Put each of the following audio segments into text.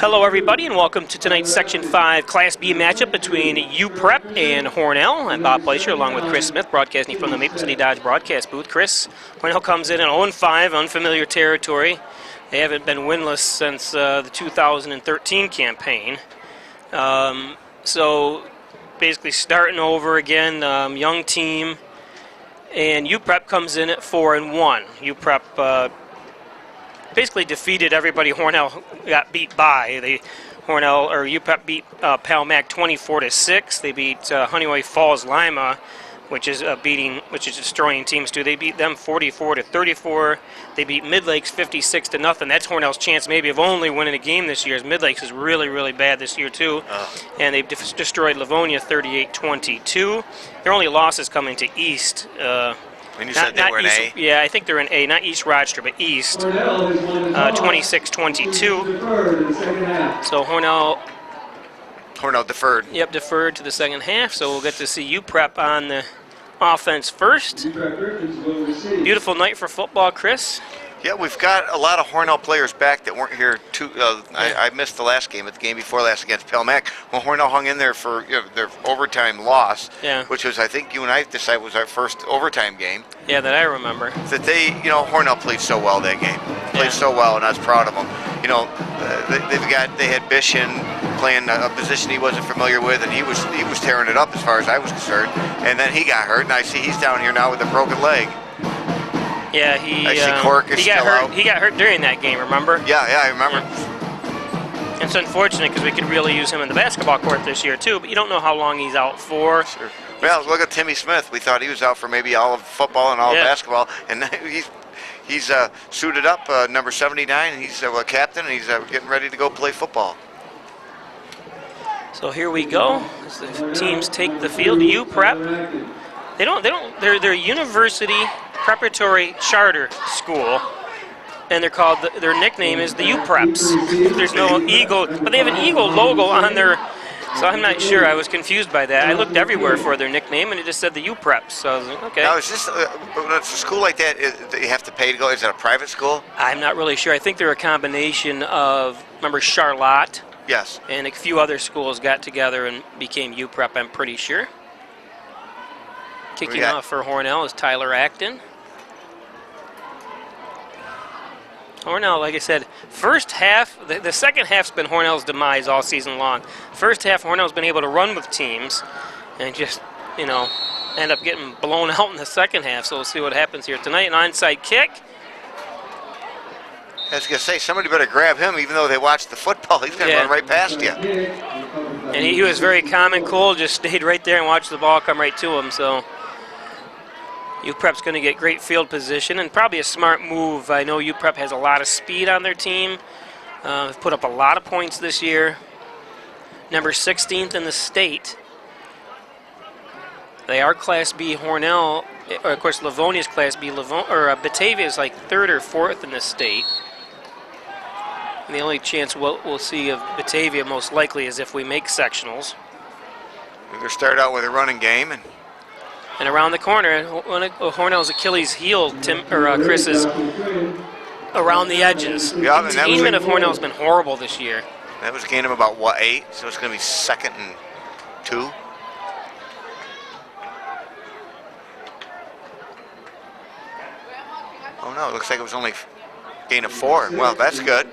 Hello everybody and welcome to tonight's Section 5 Class B matchup between UPREP and Hornell. I'm Bob Placer along with Chris Smith broadcasting from the Maple City Dodge broadcast booth. Chris, Hornell comes in at 0-5, unfamiliar territory. They haven't been winless since the 2013 campaign. So basically starting over again, young team. And UPREP comes in at 4-1. UPREP basically defeated everybody Hornell got beat by. UPREP beat Palmac 24-6. They beat Honeywell Falls Lima, which is destroying teams too. They beat them 44-34. They beat Midlakes 56-0. That's Hornell's chance maybe of only winning a game this year. As Midlakes is really, really bad this year too. And they destroyed Livonia 38-22. Their only losses coming to East. And you said they were an A? Yeah, I think they're an A, not East Rochester, but East. 26-22. So Hornell deferred. Yep, deferred to the second half. So we'll get to see UPREP on the offense first. Beautiful night for football, Chris. Yeah, we've got a lot of Hornell players back that weren't here. I missed the last game, but the game before last against Palmac. Well, Hornell hung in there for their overtime loss, which was, I think you and I decided was our first overtime game. Yeah, that I remember. That Hornell played so well that game. Played so well, and I was proud of them. They had Bishan playing a position he wasn't familiar with, and he was tearing it up as far as I was concerned. And then he got hurt, and I see he's down here now with a broken leg. Yeah, he got hurt during that game, remember? Yeah, I remember. Yeah. It's unfortunate because we could really use him in the basketball court this year too, but you don't know how long he's out for. Sure. Well, look at Timmy Smith. We thought he was out for maybe all of football and all of basketball, and he's suited up, number 79, and he's a captain, and he's getting ready to go play football. So here we go as the teams take the field. UPREP. They're a university preparatory charter school, and they're called, their nickname is the UPREPs. There's no eagle, but they have an eagle logo on their, so I'm not sure. I was confused by that. I looked everywhere for their nickname, and it just said the UPREPs. So I was like, okay. Now, is this, when it's a school like that, you have to pay to go? Is it a private school? I'm not really sure. I think they're a combination of, remember Charlotte? Yes. And a few other schools got together and became UPREP, I'm pretty sure. Kicking off for Hornell is Tyler Acton. Hornell, like I said, first half, the second half's been Hornell's demise all season long. First half, Hornell's been able to run with teams and just, end up getting blown out in the second half. So we'll see what happens here tonight. An onside kick. I was going to say, somebody better grab him, even though they watched the football. He's going to run right past you. And he was very calm and cool, just stayed right there and watched the ball come right to him. So UPREP's going to get great field position and probably a smart move. I know UPREP has a lot of speed on their team. They've put up a lot of points this year. Number 16th in the state. They are Class B. Hornell, of course, Livonia's Class B. Batavia is like 3rd or 4th in the state. And the only chance we'll see of Batavia most likely is if we make sectionals. We're going to start out with a running game. And around the corner, one of Hornell's Achilles heel, Chris, is around the edges. Yeah, the containment of Hornell's been horrible this year. That was a gain of about, 8? So it's going to be 2nd and 2. Oh, no, it looks like it was only a gain of 4. Well, that's good.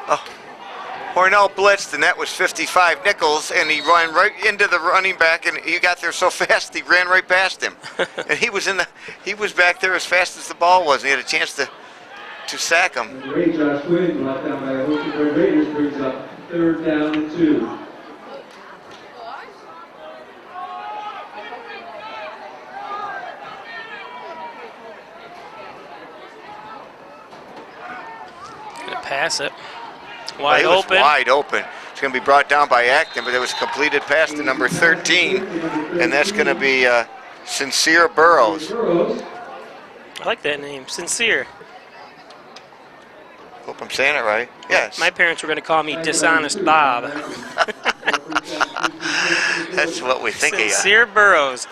Oh. Hornell blitzed, and that was 55 Nichols, and he ran right into the running back, and he got there so fast he ran right past him. And he was back there as fast as the ball was, and he had a chance to sack him. Great Josh Quinn, brought down by Ocean Raiders, brings up 3rd down and 2. Gonna pass it. Wide open. Wide open. It's going to be brought down by Acton, but it was completed pass to number 13, and that's going to be Sincere Burrows. I like that name, Sincere. Hope I'm saying it right. Yes. My parents were going to call me Dishonest Bob. That's what we think of you. Sincere Burrows.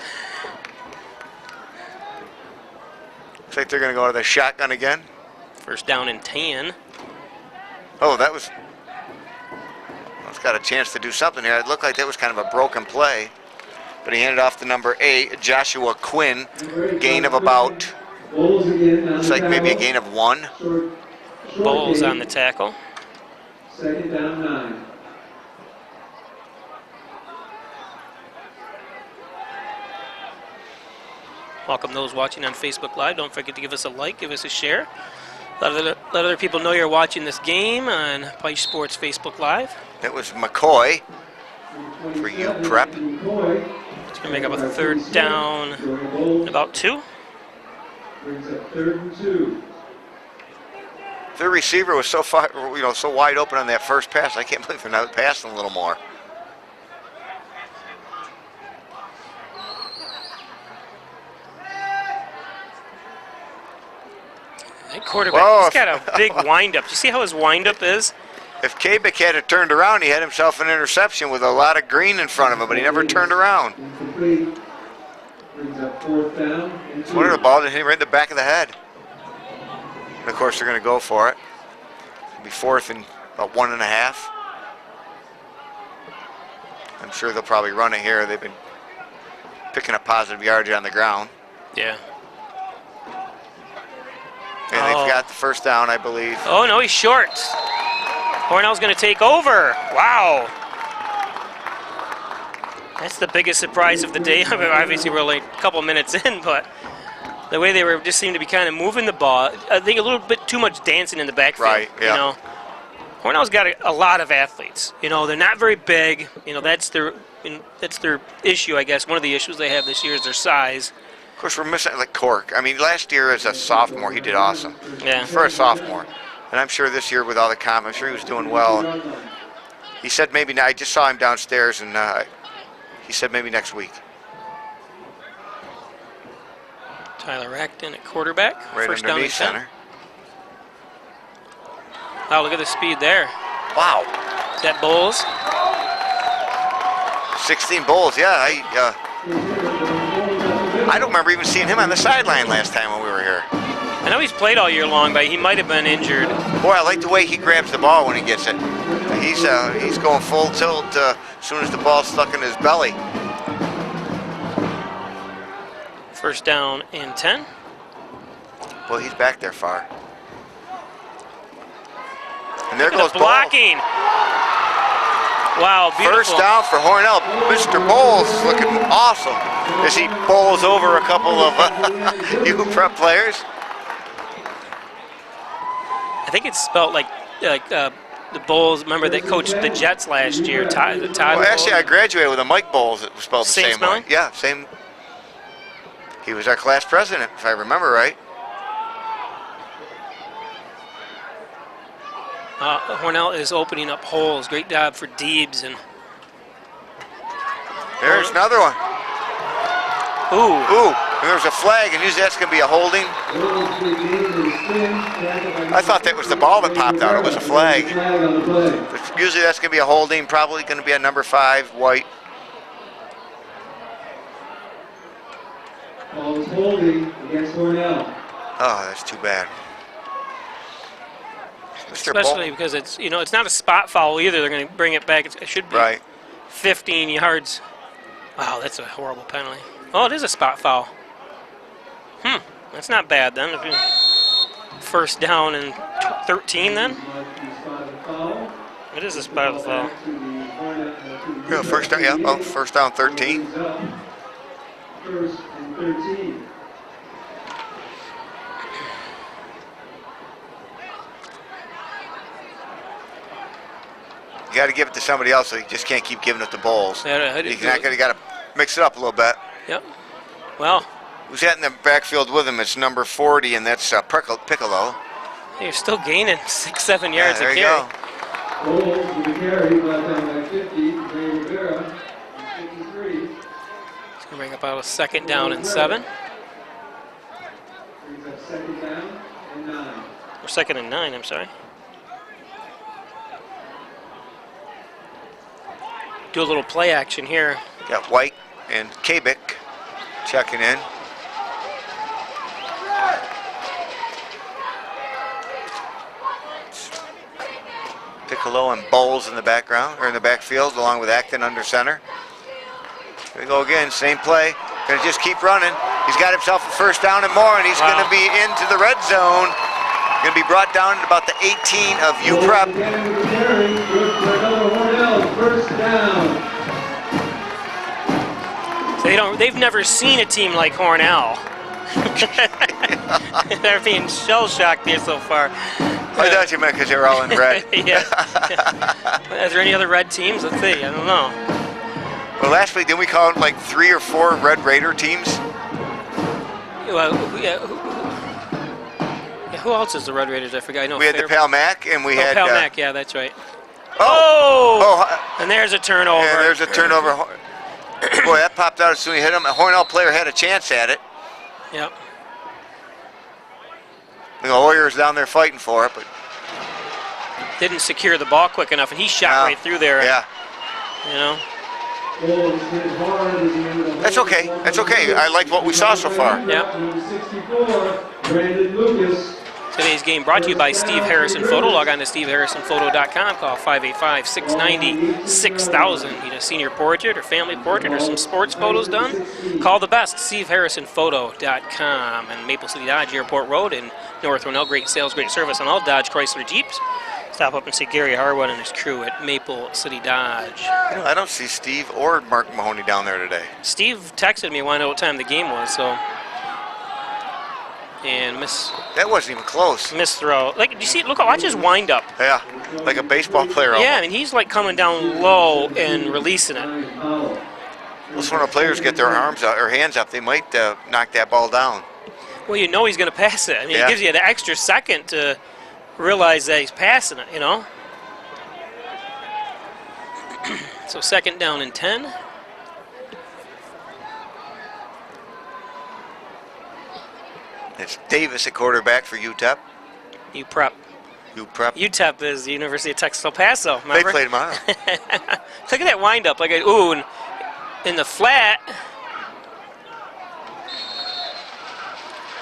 Looks like they're going to go to the shotgun again. First down and 10. Oh, that was... It's got a chance to do something here. It looked like that was kind of a broken play. But he handed off to number 8, Joshua Quinn. Gain of about... Looks like maybe a gain of 1. Bowles on the tackle. Second down 9. Welcome those watching on Facebook Live. Don't forget to give us a like, give us a share. Let other people know you're watching this game on Pike Sports Facebook Live. That was McCoy for UPREP. It's going to make up a third down in about 2. Brings up 3rd and 2. Their receiver was so far, so wide open on that first pass. I can't believe they're not passing a little more. That quarterback, Whoa. he's got a big windup. You see how his windup is? If Kabik had it turned around, he had himself an interception with a lot of green in front of him, but he never turned around. Incomplete. Brings up 4th down and 2. One of the ball that hit him right in the back of the head. And of course, they're going to go for it. It'll be 4th and about 1.5. I'm sure they'll probably run it here. They've been picking up positive yardage on the ground. Yeah. And they've got the first down, I believe. Oh, no, he's short. Hornell's going to take over. Wow. That's the biggest surprise of the day. I mean, obviously, we're only a couple minutes in, but the way they were just seemed to be kind of moving the ball. I think a little bit too much dancing in the backfield. Right, yeah. You know, Hornell's got a lot of athletes. You know, they're not very big. You know, that's their issue, I guess. One of the issues they have this year is their size. Of course, we're missing like Cork. I mean, last year as a sophomore, he did awesome. Yeah. For a sophomore. And I'm sure this year with all the comp, I'm sure he was doing well. He said maybe, I just saw him downstairs, and he said maybe next week. Tyler Acton at quarterback. Right First down and underneath 10. center. Wow, look at the speed there. Wow. Is that Bowles? 16 bowls, yeah. I don't remember even seeing him on the sideline last time when we were here. I know he's played all year long, but he might have been injured. Boy, I like the way he grabs the ball when he gets it. He's going full tilt as soon as the ball's stuck in his belly. First down and 10. Well, he's back there far. And there Look goes at the blocking. Wow, beautiful. First down for Hornell. Mr. Bowles is looking awesome as he bowls over a couple of UPREP players. I think it's spelled like the Bowles. Remember that coached the Jets last year. Todd. Well, actually, I graduated with a Mike Bowles that was spelled the Same same spelling? way. Yeah, same. He was our class president, if I remember right. Hornell is opening up holes. Great job for Deebs. And There's another one. ooh, And there's a flag, and usually that's going to be a holding. I thought that was the ball that popped out. It was a flag. But usually that's going to be a holding, probably going to be a number 5, white. Ball is holding against Hornell. Oh, that's too bad. especially because it's it's not a spot foul either. They're going to bring it back. It should be Right. 15 yards. Wow, that's a horrible penalty. Oh, it is a spot foul. That's not bad then. First down and 13 then. It is a spot foul. Yeah, first down. Yeah, well, first down 13. First and 13. You got to give it to somebody else, so you just can't keep giving it to Bowles. Yeah, You got to mix it up a little bit. Yep. Well, Who's that in the backfield with him? It's number 40, and that's Piccolo. you're still gaining 6-7 yards there a you carry. go. Bowles with the carry, brought down by 50. Ray Rivera, 53. It's going to bring up out a second down and 7. Brings up second down and 9. Or second and 9, I'm sorry. Do a little play action here. Got White and Kabik checking in. Piccolo and Bowles in the background, or in the backfield, along with Acton under center. Here we go again, same play. Gonna just keep running. He's got himself a first down and more, and he's gonna be into the red zone. Gonna be brought down at about the 18 of UPREP. First down. So they've never seen a team like Hornell. They're being shell-shocked here so far. I thought you meant because they were all in red. Yeah. Is there any other red teams? Let's see. I don't know. Well, last week, didn't we call it like 3 or 4 Red Raider teams? Well, yeah. Who else is the Red Raiders? I forgot. I know We had the Palmac, and we had... Palmac, yeah, that's right. Oh! And there's a turnover. Yeah, there's a turnover. Boy, that popped out as soon as he hit him. A Hornell player had a chance at it. Yep. The Warriors down there fighting for it, but... Didn't secure the ball quick enough, and he shot right through there. Yeah. You know? That's okay. That's okay. I like what we saw so far. Yep. Today's game brought to you by Steve Harrison Photo. Log on to steveharrisonphoto.com. Call 585-690-6000. Need a senior portrait or family portrait or some sports photos done? Call the best, steveharrisonphoto.com. And Maple City Dodge, Airport Road in North Hornell. Great sales, great service on all Dodge Chrysler Jeeps. Stop up and see Gary Harwood and his crew at Maple City Dodge. You know, I don't see Steve or Mark Mahoney down there today. Steve texted me, wanted to know what time the game was, so... And that wasn't even close. Miss throw. Like, do you see? Look, watch his wind up. Yeah, like a baseball player. Yeah, almost. I mean, he's like coming down low and releasing it. Most when the players get their arms out or hands up, they might knock that ball down. Well, you know he's going to pass it. I mean, it gives you the extra second to realize that he's passing it, you know? So 2nd down and 10. It's Davis at quarterback for UTEP. UPREP. UTEP is the University of Texas El Paso. Remember? They played him out. Look at that wind up. Like, ooh, and in the flat.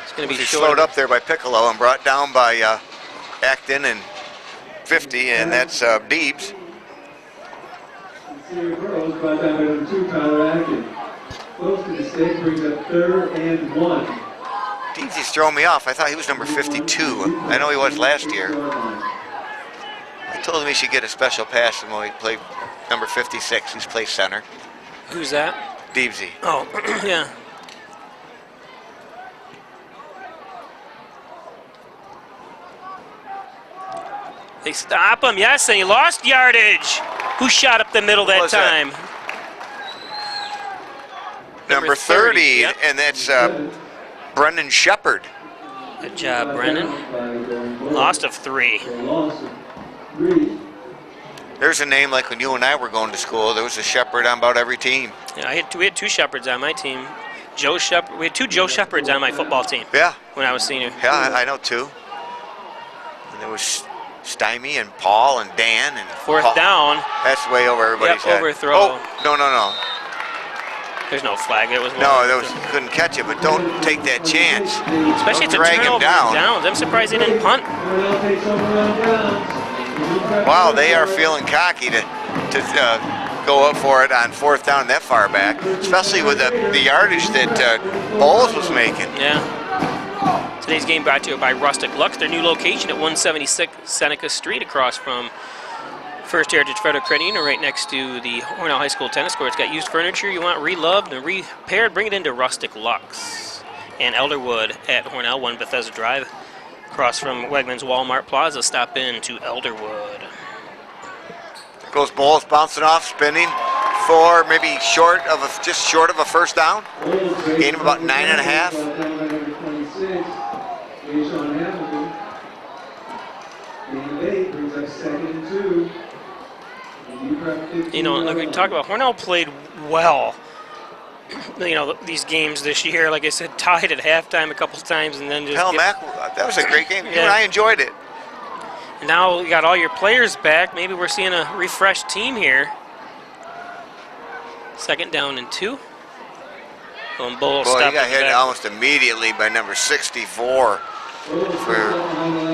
It's going to be slowed up there by Piccolo and brought down by Acton and 50, and that's Deebs. Close to the stake brings up 3rd and 1. Deebs, he's throwing me off. I thought he was number 52. I know he was last year. I told him he should get a special pass when he played number 56. He's played center. Who's that? Deebsy. Oh, yeah. They stop him, yes, and he lost yardage. Who shot up the middle that time? Number 30, yep. And that's Brendan Shepard. Good job, Brendan. Lost of 3. There's a name like when you and I were going to school. There was a Shepard on about every team. Yeah, we had 2 Shepards on my team. Joe Shepard. We had 2 Joe Shepards on my football team. Yeah. When I was senior. Yeah, I know 2. And there was Stymie and Paul and Dan and 4th down. That's way over everybody's head. Overthrow. Oh, no. There's no flag. It was couldn't catch it, but don't take that chance. Especially don't it's a drag him turnover down. I'm surprised they didn't punt. Wow, they are feeling cocky to go up for it on 4th down that far back, especially with the yardage that Bowles was making. Yeah. Today's game brought to you by Rustic Lux, their new location at 176 Seneca Street across from First Heritage Federal Credit Union, right next to the Hornell High School tennis court. It's got used furniture you want reloved and repaired. Bring it into Rustic Lux. And Elderwood at Hornell, 1 Bethesda Drive, across from Wegmans Walmart Plaza. Stop in to Elderwood. Goes Bowles bouncing off, spinning for maybe just short of a first down. Gain of about 9.5. You know, like we talked about, Hornell played well. You know, these games this year, like I said, tied at halftime a couple times, and then just. Mac, that was a great game. You and I enjoyed it. And now you got all your players back. Maybe we're seeing a refreshed team here. 2nd down and 2. Boy, he got hit almost immediately by number 64.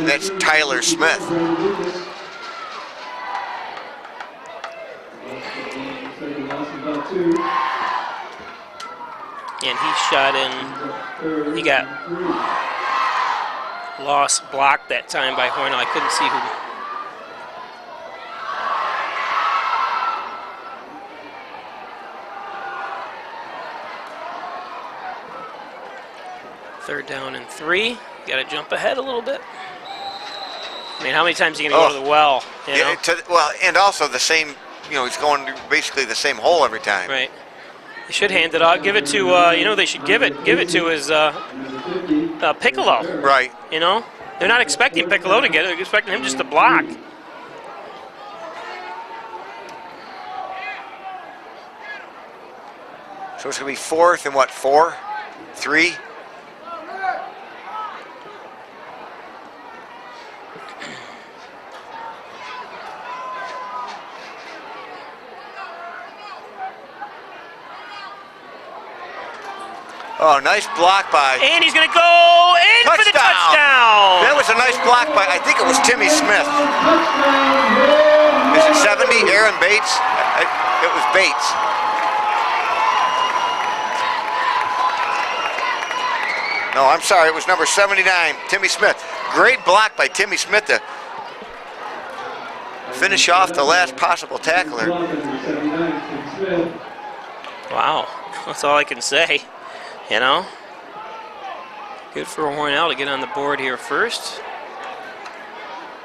That's Tyler Smith. he shot in. He got lost, blocked that time by Hornell. I couldn't see who. Third down and 3. Got to jump ahead a little bit. I mean, how many times are you going to go to the well? You know? Well, and also the same, he's going to basically the same hole every time. Right. They should hand it off. Give it to, they should give it to his Piccolo. Right. They're not expecting Piccolo to get it. They're expecting him just to block. So it's going to be 4th and what, 4? 3? Oh, nice block by. And he's going to go in for the touchdown. That was a nice block by, I think it was Timmy Smith. Is it 70? Aaron Bates? It was Bates. No, I'm sorry. It was number 79, Timmy Smith. Great block by Timmy Smith to finish off the last possible tackler. Wow. That's all I can say. Good for Hornell to get on the board here first.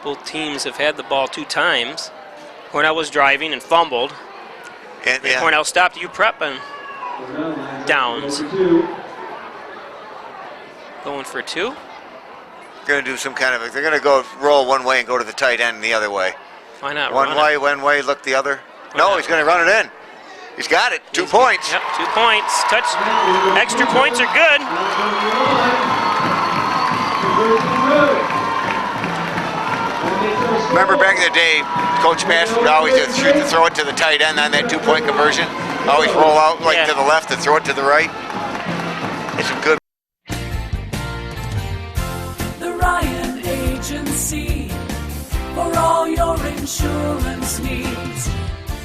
Both teams have had the ball 2 times. Hornell was driving and fumbled. And Hornell stopped UPREP and downs. Going for 2. Going to do some kind of, they're going to go roll one way and go to the tight end the other way. Why not one way, look the other. No, he's going to run it in. He's got it. 2 points. Yep, 2 points. Extra points are good. Remember back in the day, Coach Bass would always throw it to the tight end on that 2-point conversion. Always roll out to the left and throw it to the right. It's a good. The Ryan Agency for all your insurance needs.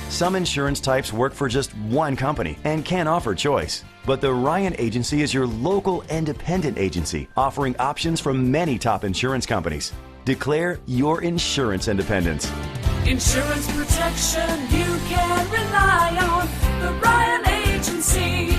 Some insurance types work for just one company and can offer choice. But the Ryan Agency is your local independent agency offering options from many top insurance companies. Declare your insurance independence. Insurance protection you can rely on. The Ryan Agency.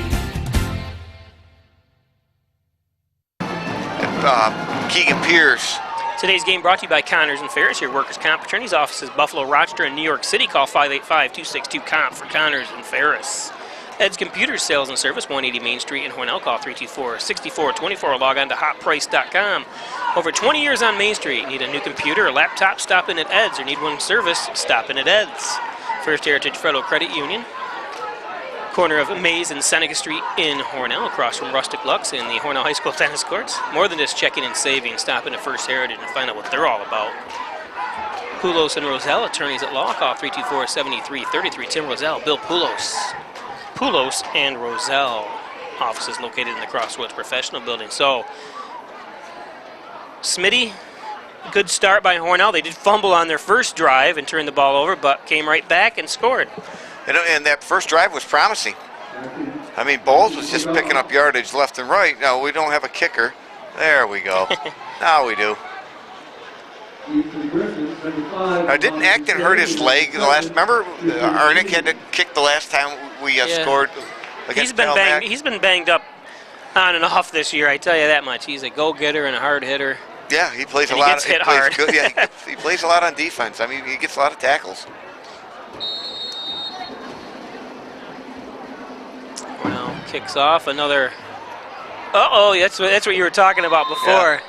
Keegan Pierce. Today's game brought to you by Connors and Ferris, your workers' comp attorney's offices, Buffalo, Rochester, and New York City. Call 585-262-COMP for Connors and Ferris. Ed's Computer Sales and Service, 180 Main Street in Hornell. Call 324-6424 or log on to hotprice.com. Over 20 years on Main Street. Need a new computer or laptop? Stop in at Ed's. Or need one service? Stop in at Ed's. First Heritage Federal Credit Union. Corner of Maze and Seneca Street in Hornell, across from Rustic Lux in the Hornell High School tennis courts. More than just checking and saving, stop in at First Heritage and find out what they're all about. Poulos and Roselle, attorneys at law. Call 324-7333. Tim Roselle, Bill Poulos. Poulos and Roselle, offices located in the Crossroads Professional Building. So, Smitty, good start by Hornell. They did fumble on their first drive and turned the ball over, but came right back and scored. And that first drive was promising. I mean, Bowles was just picking up yardage left and right. No, we don't have a kicker. There we go. Now we do. Now, didn't Acton hurt his leg the last? Remember, Arnick had to kick the last time we scored against Penn. He's been banged up on and off this year. I tell you that much. He's a go-getter and a hard hitter. Yeah, he plays a lot. He gets hit hard. Good. Yeah, he plays a lot on defense. I mean, he gets a lot of tackles. Well, kicks off another. Uh-oh, that's what you were talking about before. Yeah.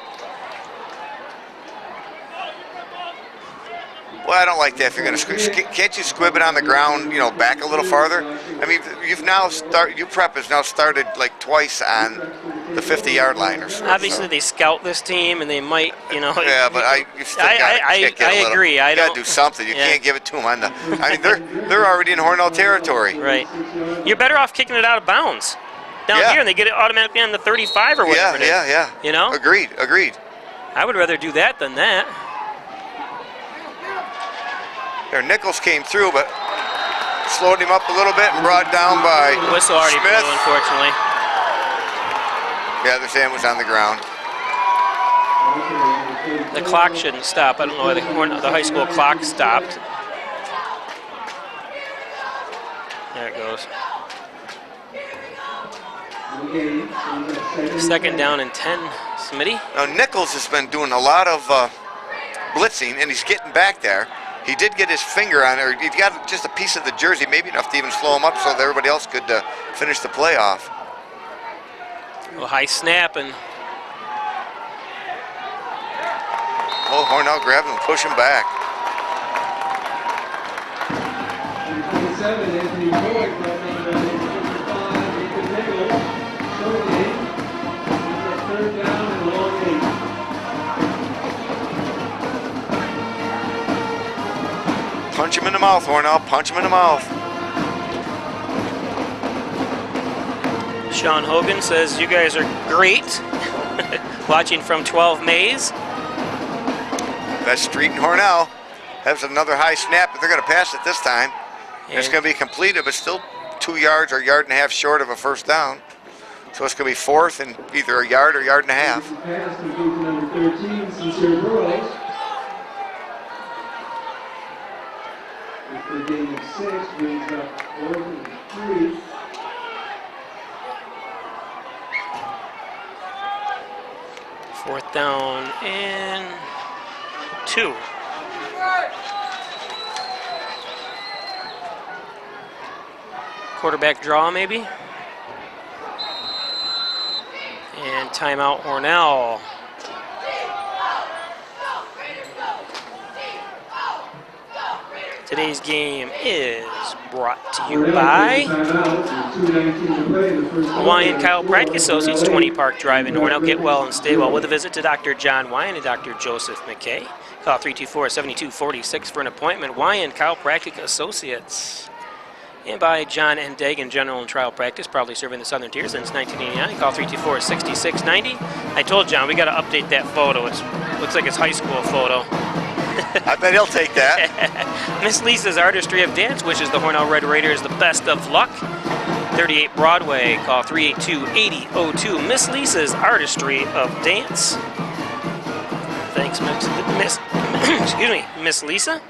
Well, I don't like that. If you're going to, can't you squib it on the ground, back a little farther? I mean, UPREP has now started like twice on the 50-yard line or so. Obviously, they scout this team, and they might, Yeah, but you still got to kick it a little. I agree. You got to do something. You can't give it to them on the. I mean, they're already in Hornell territory. Right. You're better off kicking it out of bounds down here, and they get it automatically on the 35 or whatever it is. Yeah. Agreed. I would rather do that than that. There, Nichols came through, but slowed him up a little bit and brought down by Whistle already Smith. blew, unfortunately. Yeah, they're saying it was on the ground. The clock shouldn't stop. I don't know why the high school clock stopped. There it goes. Second down and 10, Smitty. Now, Nichols has been doing a lot of blitzing, and he's getting back there. He did get his finger on it, or he got just a piece of the jersey, maybe enough to even slow him up so that everybody else could finish the play off. A high snap, and Oh, Hornell grabbed him and pushed him back. 27, Anthony Boyd, brought down by 55, Nathan Nichols, short game. Third down and a long 8. Punch him in the mouth, Hornell. Punch him in the mouth. Sean Hogan says, you guys are great. Watching from 12 Mays. That's Street and Hornell. That's another high snap, but they're going to pass it this time. And it's going to be completed, but still 2 yards or a yard and a half short of a first down. So it's going to be fourth and either a yard or a yard and a half. Pass complete to number 13, Sincere Burrows. For a gain of 6, brings up 4th and 3. Fourth down and 2. Quarterback draw, maybe. And timeout, Hornell. Today's game is brought to you by Hawaiian Chiropractic Associates, 20 Park Drive in Hornell. Get well and stay well with a visit to Dr. John Wyan and Dr. Joseph McKay. Call 324-7246 for an appointment. Hawaiian Chiropractic Associates. And by John N. Dagan, General and Trial Practice, proudly serving the Southern Tier since 1989. Call 324-6690. I told John we got to update that photo. It looks like it's high school photo. I bet he'll take that. Miss Lisa's Artistry of Dance wishes the Hornell Red Raiders the best of luck. 38 Broadway, call 382-8002. Miss Lisa's Artistry of Dance. Thanks, excuse me, Miss Lisa.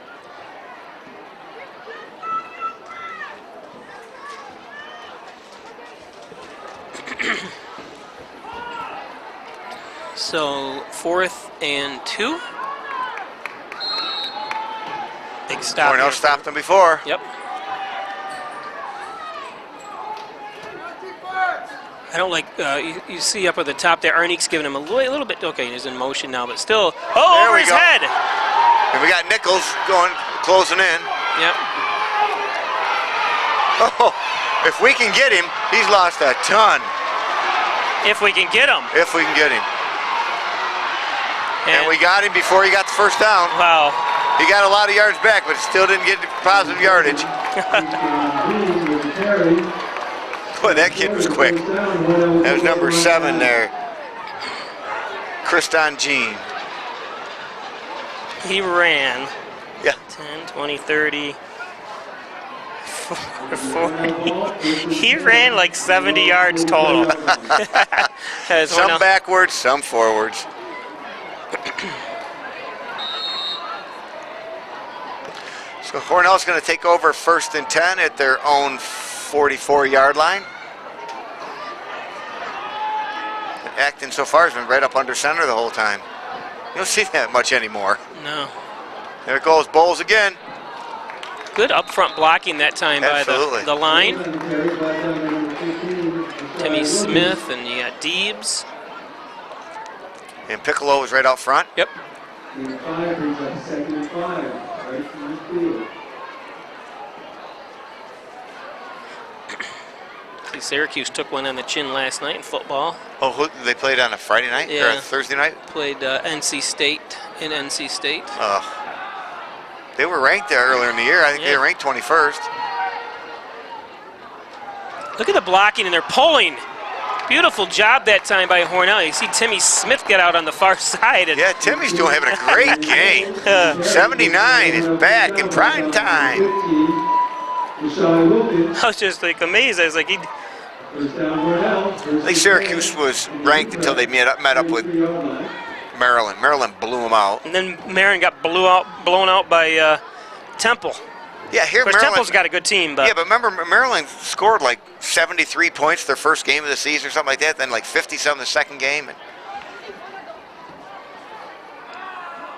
So 4th and 2. Big stop. Hornell stopped them before. Yep. I don't like, you see up at the top there, Arnick's giving him a little bit, okay, he's in motion now, but still, There over we his go. head. And we got Nichols closing in. Yep. Oh, if we can get him, he's lost a ton. If we can get him. If we can get him. And we got him before he got the first down. Wow. He got a lot of yards back, but still didn't get positive yardage. Boy, that kid was quick. That was number 7 there. Kriston Jean. He ran. Yeah. 10, 20, 30, 40. He ran like 70 yards total. Some backwards, some forwards. So Hornell's going to take over 1st and 10 at their own 44-yard line. Acton so far has been right up under center the whole time. You don't see that much anymore. No. There it goes, Bowles again. Good up front blocking that time Absolutely. by the line. Timmy Smith, and you got Deebs. And Piccolo was right out front. Yep. 5 brings up 2nd and 5, right from the field. See, Syracuse took one on the chin last night in football. Oh, they played on a Friday night or Yeah. a Thursday night? Played NC State in NC State. They were ranked there earlier in the year. I think they were ranked 21st. Look at the blocking, and they're pulling. Beautiful job that time by Hornell. You see Timmy Smith get out on the far side. And Yeah, Timmy's having a great game. 79 is back in prime time. I was just like amazed. I was like, First down, Hornell. I think Syracuse was ranked until they met up with 3-yard line. Maryland. Maryland blew them out. And then Marion got blown out by Temple. Yeah, here Of course, Maryland. Temple's got a good team, but Yeah, but remember, Maryland scored like 73 points their first game of the season or something like that, then like 50-something the second game. And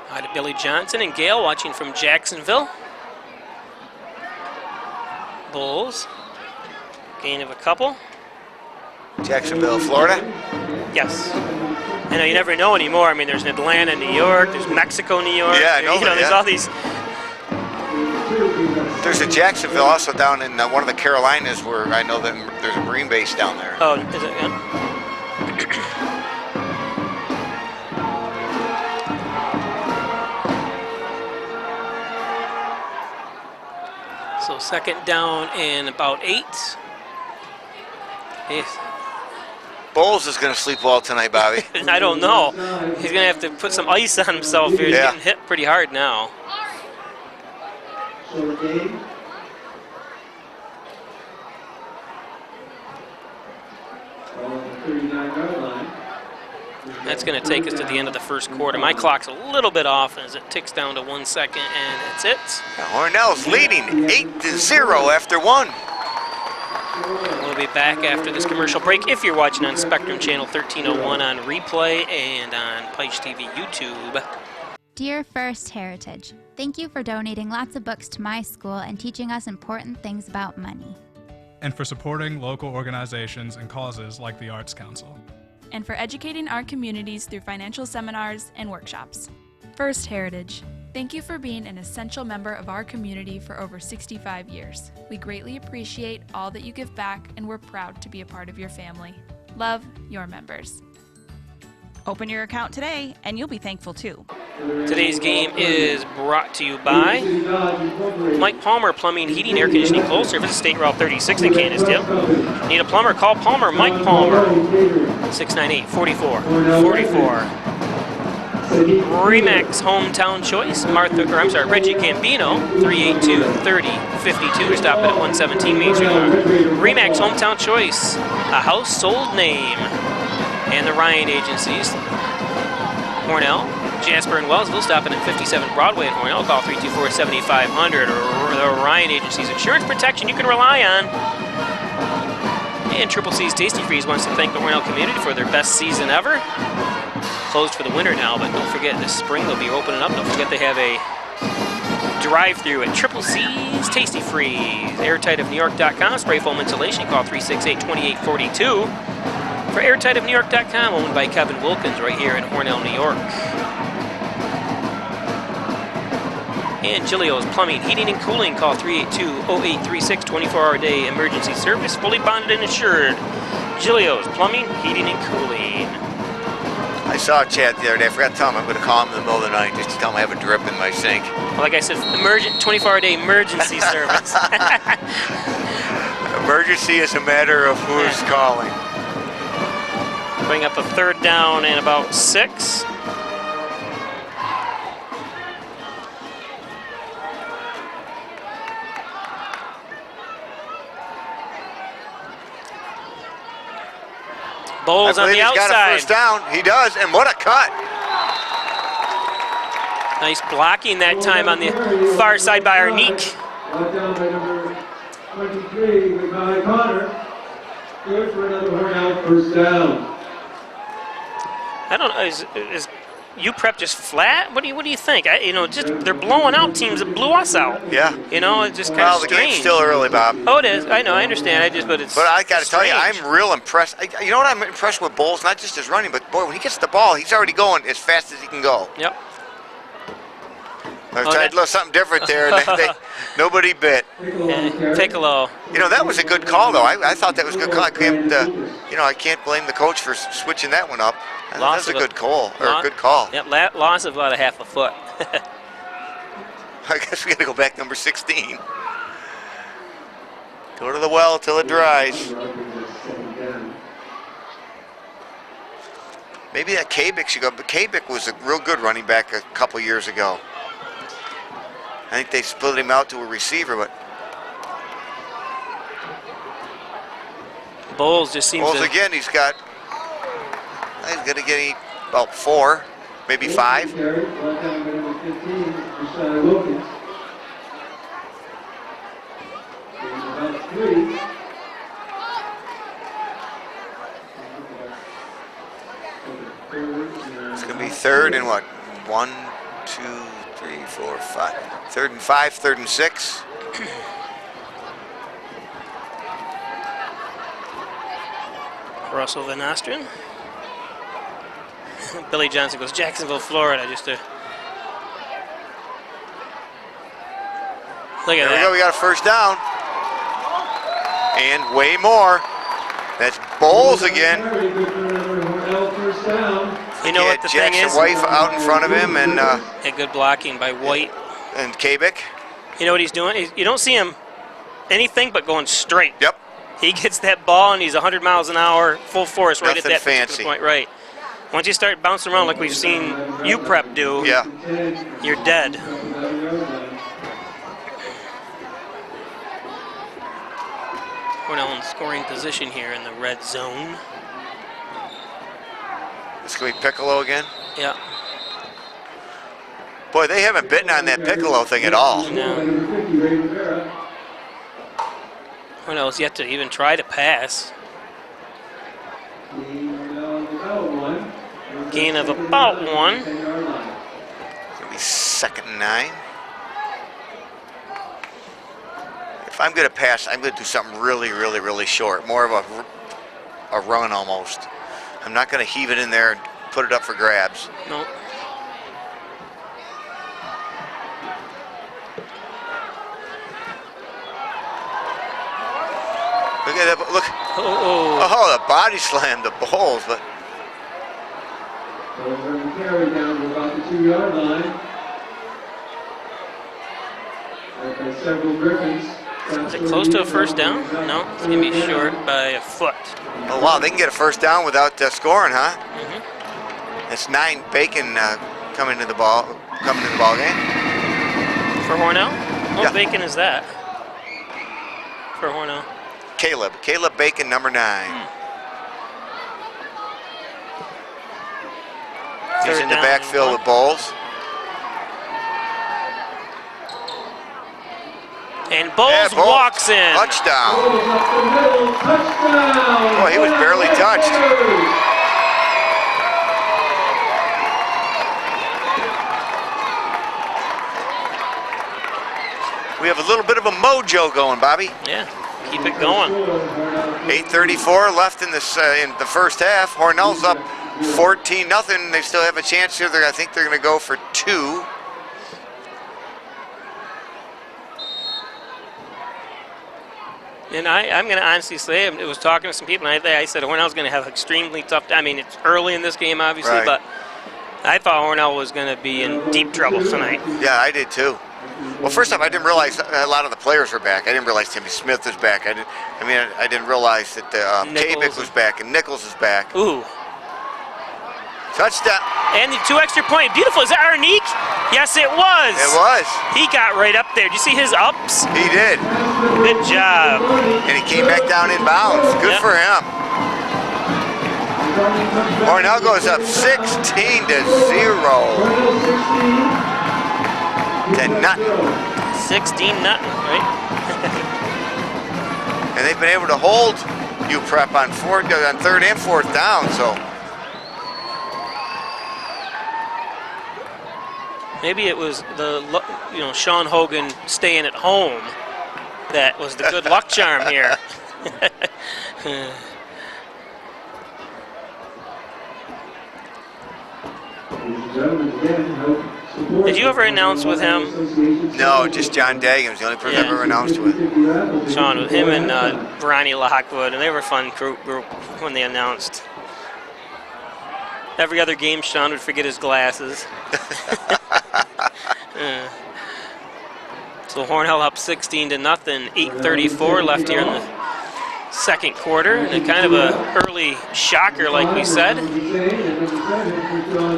hi to Billy Johnson and Gail watching from Jacksonville. Bulls. Gain of a couple. Jacksonville, Florida. Yes. I know you never know anymore. I mean, there's Atlanta, New York. There's Mexico, New York. Yeah, I know that, There's yeah. all these. There's a Jacksonville also down in one of the Carolinas where I know that there's a Marine base down there. Oh, is it? Yeah. So second down and about 8. Yes. Bowles is going to sleep well tonight, Bobby. I don't know. He's going to have to put some ice on himself here. He's Yeah. getting hit pretty hard now. Short game. Ball on the 39-yard line. That's going to take us to the end of the first quarter. My clock's a little bit off as it ticks down to 1 second, and that's it. Hornell's leading 8-0 after one. We'll be back after this commercial break if you're watching on Spectrum Channel 1301 on replay and on Peisch TV YouTube. Dear First Heritage, thank you for donating lots of books to my school and teaching us important things about money. And for supporting local organizations and causes like the Arts Council. And for educating our communities through financial seminars and workshops. First Heritage, thank you for being an essential member of our community for over 65 years. We greatly appreciate all that you give back, and we're proud to be a part of your family. Love, your members. Open your account today, and you'll be thankful too. Today's game is brought to you by Mike Palmer Plumbing, Heating, Air Conditioning, Clothes Service, State Route 36 in Canisteo. Need a plumber? Call Palmer, Mike Palmer, 698-4444. Remax Hometown Choice, Reggie Gambino, 382-3052. We're stopping at 117 Main Street. Remax Hometown Choice, a household name. And the Ryan Agencies, Hornell, Jasper, and Wellsville, stopping at 57 Broadway at Hornell. Call 324-7500. The Ryan Agencies, insurance protection you can rely on. And Triple C's Tasty Freeze wants to thank the Hornell community for their best season ever. Closed for the winter now, but don't forget this spring they'll be opening up. Don't forget they have a drive-through at Triple C's Tasty Freeze. Airtightofnewyork.com, spray foam insulation. Call 368-2842. For airtightofnewyork.com, owned by Kevin Wilkins right here in Hornell, New York. And Giglio's Plumbing, Heating, and Cooling. Call 382-0836, 24-hour day emergency service, fully bonded and insured. Giglio's Plumbing, Heating, and Cooling. I saw a chat the other day. I forgot to tell him I'm going to call him in the middle of the night just to tell him I have a drip in my sink. Well, like I said, 24-hour day emergency service. Emergency is a matter of who's calling. Bring up a third down and about 6. Bowles on the He's got a outside. first down. He does, and what a cut. Nice blocking that time on the far side by Arnique. Brought down by number 23, by Connor. Good for another Hornell first down. I don't know. Is UPREP just flat? What do you think? They're blowing out teams that blew us out. Yeah. It's just kind Well, of the strange. game's still early, Bob. Oh, it is. I know. I understand. But I got to tell you, strange. I'm real impressed. You know what I'm impressed with Bowles? Not just his running, but boy, when he gets the ball, he's already going as fast as he can go. Yep. I tried a little something different there, and nobody bit. Piccolo. That was a good call, though. I thought that was a good call. I can't blame the coach for switching that one up. That's a good call, or a good call. Yep, loss of about a half a foot. I guess we got to go back number 16. Go to the well till it dries. Maybe that Kabik should go, but Kabik was a real good running back a couple years ago. I think they split him out to a receiver, but Bowles just seems Bowles to... again, he's going to get about 4, maybe 5. Carry, ball down to number 15, Rashad Wilkins. Gain about 3. It's going to be 3rd and what? 1, 2, 3, 4, 5. 3rd and 5, 3rd and 6. Russell Van Ostrin. Billy Johnson goes, Jacksonville, Florida. Just to... Look at There we that. go, we got a first down. And way more. That's Bowles again. Carry, good for number Hornell, first down. You know He what had the thing Jackson is? White out in front of him and A good blocking by White. Kabik. You know what he's doing? You don't see him anything but going straight. Yep. He gets that ball and he's 100 miles an hour, full force, right Nothing at that fancy. particular point. Right. Once you start bouncing around like we've seen UPREP do, Yeah. you're dead. Hornell in scoring position here in the red zone. It's going to be Piccolo again. Yeah. Boy, they haven't bitten on that Piccolo thing at all. No. Hornell's yet to even try to pass. Gain of about 1. It's going to be 2nd and 9. If I'm going to pass, I'm going to do something really, really, really short. More of a run almost. I'm not going to heave it in there and put it up for grabs. Nope. Look at that. Look. Oh. Oh, the body slam, the Bowles. But Over and carry down to about the 2-yard line. Led by several Griffins. Is it close to a first down? No, it's going to be short by a foot. oh wow, they can get a first down without scoring, huh? Mm-hmm. That's 9 Bacon coming to the ball game. For Hornell? What Yeah. Bacon is that? For Hornell. Caleb Bacon, number 9. He's Third in the down backfield and with Bowles. And Bowles Yeah, Bowles. walks in. Touchdown. Bowles up the middle, touchdown! Boy, he was barely touched. We have a little bit of a mojo going, Bobby. Yeah, keep it going. 8:34 left in the first half. Hornell's up 14-0. They still have a chance here. I think they're going to go for 2. And I'm going to honestly say, I was talking to some people, and I said Hornell's going to have extremely tough time. I mean, it's early in this game, obviously, Right. but I thought Hornell was going to be in deep trouble tonight. Yeah, I did too. Well, first off, I didn't realize a lot of the players were back. I didn't realize Timmy Smith was back. I didn't realize that Nichols. Kabik was back and Nichols is back. Ooh. Touchdown. And the 2 extra point. Beautiful. Is that Arnique? Yes, it was. It was. He got right up there. Did you see his ups? He did. Good job. And he came back down in bounds. Good Yep. for him. Hornell goes up 16-0 to nothing. 16-0, right? And they've been able to hold UPREP on 3rd and 4th down. So Maybe it was Sean Hogan staying at home that was the good luck charm here. Did you ever announce with him? no, just John Dagan was the only person I've ever announced with. Sean, with him and Ronnie Lockwood, and they were a fun group when they announced. Every other game, Sean would forget his glasses. So Hornell up 16-0, 8:34 left here in the second quarter, and a kind of a early shocker, like we said.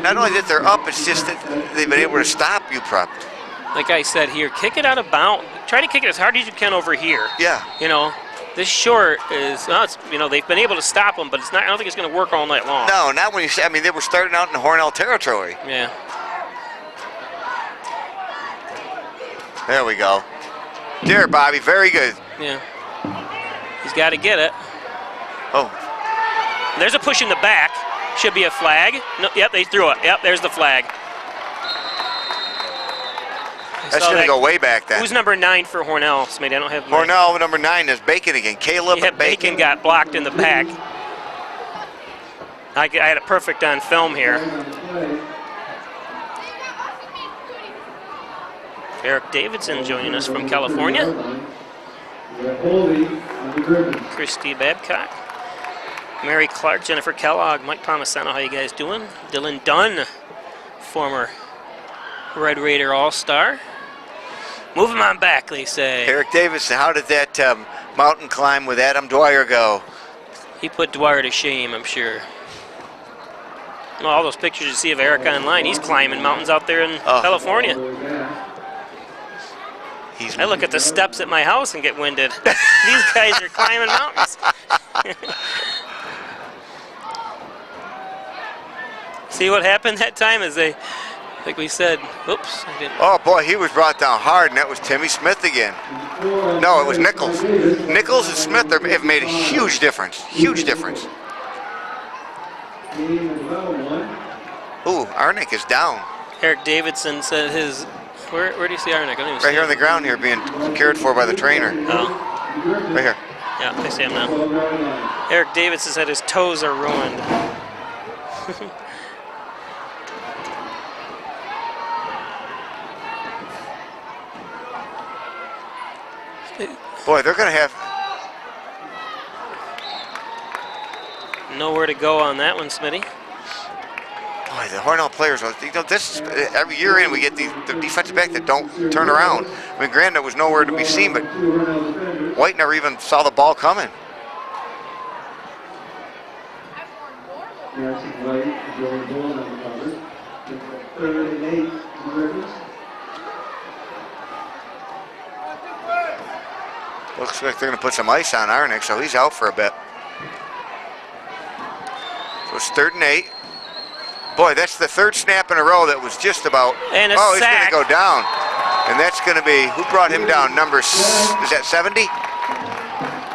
Not only that they're up, it's just that they've been able to stop UPREP. Like I said here, kick it out of bounds. Try to kick it as hard as you can over here. Yeah. You know, This short is, they've been able to stop them, but it's not. I don't think it's going to work all night long. No, not when you say. I mean, they were starting out in the Hornell territory. Yeah. There we go. There, Bobby. Very good. Yeah. He's got to get it. Oh. There's a push in the back. Should be a flag. No, yep, they threw it. Yep, there's the flag. That's going to go way back then. Who's number 9 for Hornell, Smitty? I don't have Hornell, number 9 is Bacon again. Caleb Bacon got blocked in the back. I had it perfect on film here. Eric Davidson joining us from California. Christy Babcock. Mary Clark, Jennifer Kellogg, Mike Palmisano, how you guys doing? Dylan Dunn, former Red Raider All-Star. Move him on back, they say. Eric Davidson, how did that mountain climb with Adam Dwyer go? He put Dwyer to shame, I'm sure. Well, all those pictures you see of Eric online, he's climbing mountains out there in California. I look at the steps at my house and get winded. These guys are climbing mountains. See what happened that time is like we said, oops. I didn't. Oh boy, he was brought down hard, and that was Timmy Smith again. No, it was Nichols. Nichols and Smith have made a huge difference. Huge difference. Ooh, Arnick is down. Eric Davidson said his, where do you see Arnick? I don't even see right here him. on the ground here, being cared for by the trainer. Oh. Right here. Yeah, I see him now. Eric Davidson said his toes are ruined. Boy, they're going to have nowhere to go on that one, Smitty. Boy, the Hornell players, this is, every year in we get the defensive back that don't turn around. I mean, granted, it was nowhere to be seen, but White never even saw the ball coming. Looks like they're going to put some ice on Arnick, so he's out for a bit. So it's 3rd and 8. Boy, that's the 3rd snap in a row that was just about. And a he's sack. going to go down. And that's going to be, who brought him down? Is that 70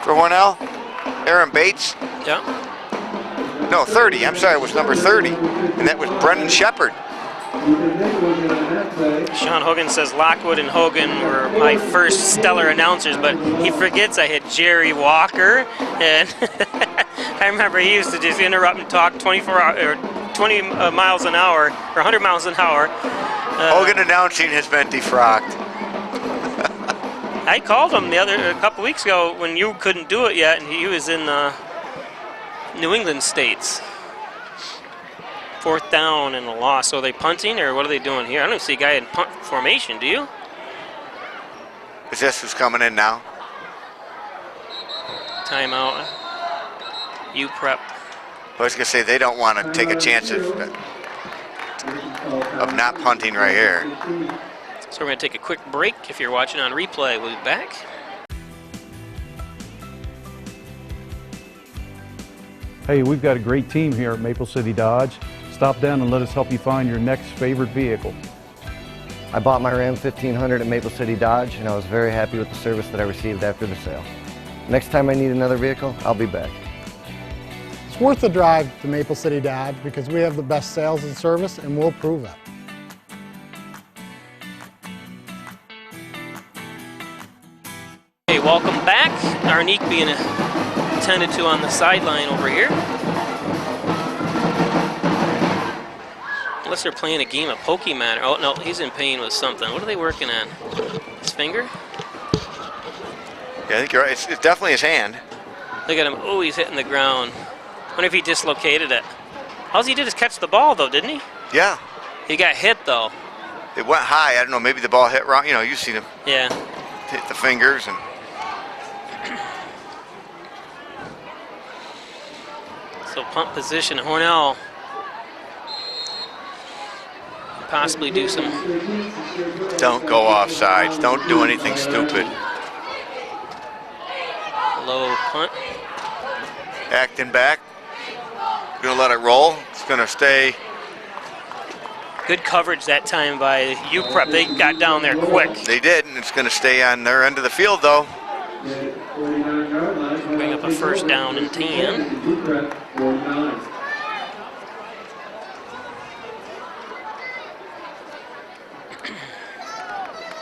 for Hornell? Aaron Bates? Yeah. No, 30. I'm sorry, it was number 30. And that was Brendan Shepard. Sean Hogan says Lockwood and Hogan were my first stellar announcers, but he forgets I had Jerry Walker, and I remember he used to just interrupt and talk 20 miles an hour, or 100 miles an hour. Hogan announcing has been defrocked. I called him a couple weeks ago when you couldn't do it yet, and he was in New England states. 4th down and a loss. So are they punting, or what are they doing here? I don't see a guy in punt formation, do you? Is this who's coming in now? Timeout. UPREP. I was going to say they don't want to take a chance of not punting right here. So we're going to take a quick break. If you're watching on replay, we'll be back. Hey, we've got a great team here at Maple City Dodge. Stop down and let us help you find your next favorite vehicle. I bought my Ram 1500 at Maple City Dodge, and I was very happy with the service that I received after the sale. Next time I need another vehicle, I'll be back. It's worth the drive to Maple City Dodge because we have the best sales and service, and we'll prove it. Hey, welcome back. Arnick being attended to on the sideline over here. Unless they're playing a game of Pokemon. Oh, no, he's in pain with something. What are they working on? His finger? Yeah, I think you're right. It's definitely his hand. Look at him. Oh, he's hitting the ground. Wonder if he dislocated it. All he did is catch the ball, though, didn't he? Yeah. He got hit, though. It went high. I don't know. Maybe the ball hit wrong. You know, you've seen him Yeah. hit the fingers. And So punt position. Hornell possibly do some. don't go off sides. Don't do anything stupid. Low punt. Acting back. Gonna let it roll. It's gonna stay. Good coverage that time by UPREP. They got down there quick. They did, and it's gonna stay on their end of the field though. Bring up a first down and 10.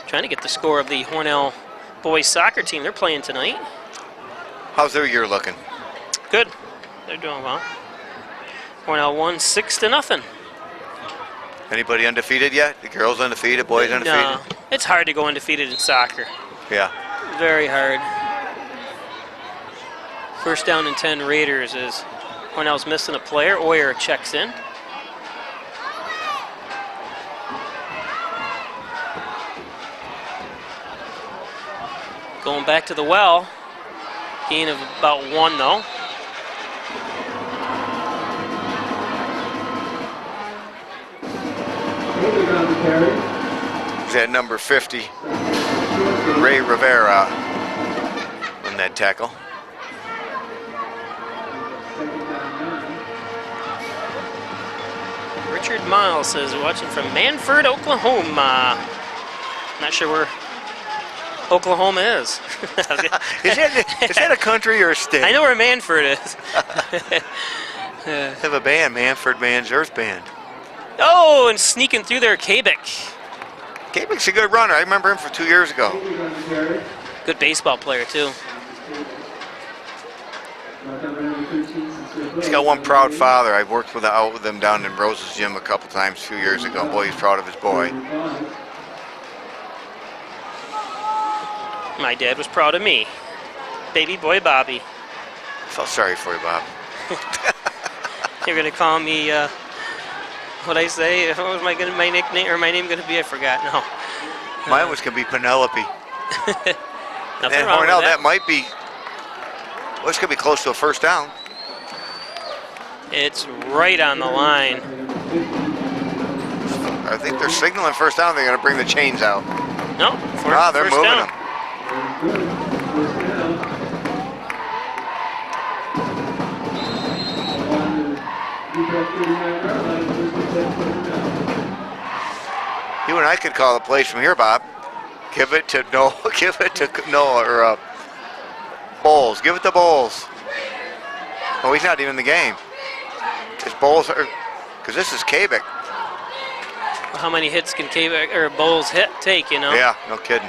Trying to get the score of the Hornell boys soccer team. They're playing tonight. How's their year looking? Good. They're doing well. Hornell won 6-0. Anybody undefeated yet? The girls undefeated, boys undefeated? No, it's hard to go undefeated in soccer. Yeah. Very hard. First down and 10 Raiders as Hornell's missing a player. Oyer checks in. Going back to the well. Gain of about 1 though. He's at number 50. Ray Rivera on that tackle. Richard Miles says watching from Manford, Oklahoma. Not sure where Oklahoma is. Is that a country or a state? I know where Manford is. They have a band, Manford Man's Earth Band. Oh, and sneaking through there, Kabik. Kabik's a good runner. I remember him from 2 years ago. Good baseball player, too. He's got one proud father. I worked out with him down in Rose's gym a couple times a few years ago. Boy, he's proud of his boy. My dad was proud of me. Baby boy Bobby. I felt sorry for you, Bob. You're going to call me, what'd I say? What was my nickname, or my name going to be? I forgot. No. Mine was going to be Penelope. Nothing And wrong with Hornell, that. that might be, well, it's going to be close to a first down. It's right on the line. I think they're signaling first down. They're going to bring the chains out. No, They're first moving down. them. You and I could call the plays from here, Bob. Give it to Noah. Give it to Noah or Bowles. Give it to Bowles. Oh, he's not even in the game. Is Bowles, because this is Kabik. How many hits can Kabik or Bowles take? You know? Yeah, no kidding.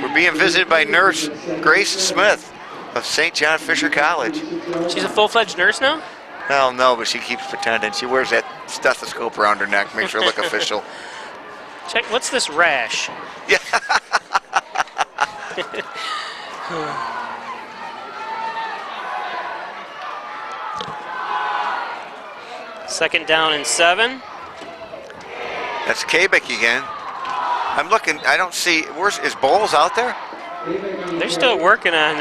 We're being visited by Nurse Grace Smith of St. John Fisher College. She's a full-fledged nurse now? Well, no, but she keeps pretending. She wears that stethoscope around her neck, makes her look official. Check. What's this rash? Yeah. Second down and 7. That's Kabik again. I'm looking. I don't see. Is Bowles out there? They're still working on.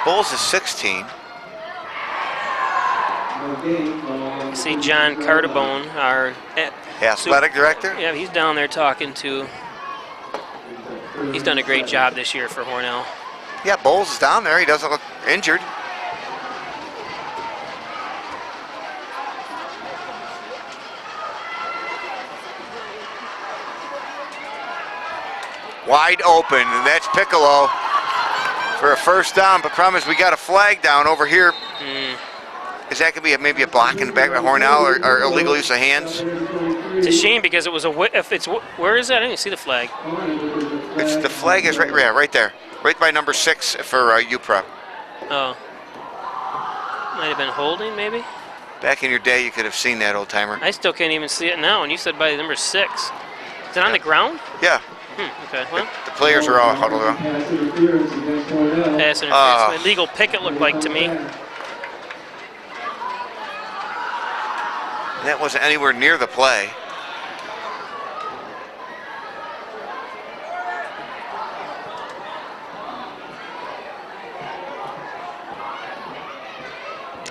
Bowles is 16. See John Cardabone, our athletic director. Yeah, he's down there talking to. He's done a great job this year for Hornell. Yeah, Bowles is down there. He doesn't look injured. Wide open, and that's Piccolo for a first down. But problem is we got a flag down over here. Is that going to be maybe a block in the back by Hornell or illegal use of hands? It's a shame because it was where is that? I didn't see the flag. The flag is right there, right by number 6 for UPREP. Oh, might have been holding maybe. Back in your day, you could have seen that, old timer. I still can't even see it now, and you said by number 6. Is it on the ground? Yeah. Okay. Well, the players are all huddled around. Pass interference. Illegal pick it looked like to me. That wasn't anywhere near the play.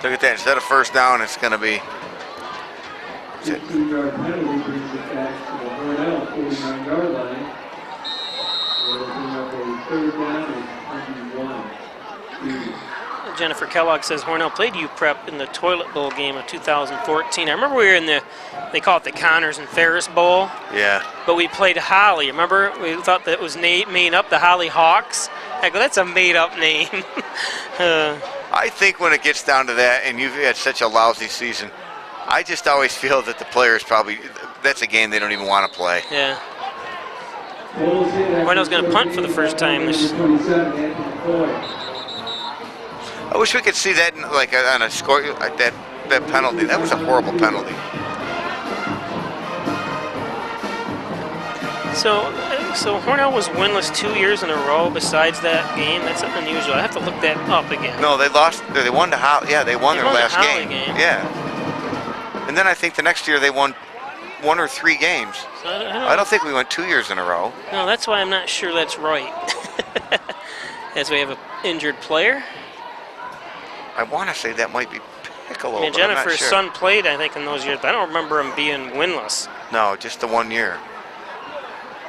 Look at that. Instead of first down, it's going to be The 2-yard penalty brings it back to the Hornell 49-yard line. It'll bring up a third down and 21. Jennifer Kellogg says Hornell played UPREP in the Toilet Bowl game of 2014. I remember we were in they call it the Connors and Ferris Bowl. Yeah. But we played Holly. Remember, we thought that was made up, the Holly Hawks. I go, that's a made-up name. I think when it gets down to that, and you've had such a lousy season, I just always feel that the players that's a game they don't even want to play. Yeah. Hornell's going to punt for the first time this. I wish we could see that like on a score, like that penalty. That was a horrible penalty. So Hornell was winless 2 years in a row besides that game. That's unusual. I have to look that up again. No, they lost. They won the Holly. Yeah, they won their last the Holly game. Yeah. And then I think the next year they won 1 or 3 games. So I don't think we went 2 years in a row. No, that's why I'm not sure that's right. As we have an injured player. I want to say that might be Piccolo. I mean, but I'm not Jennifer's sure. son played, I think, in those years, but I don't remember him being winless. No, just the 1 year.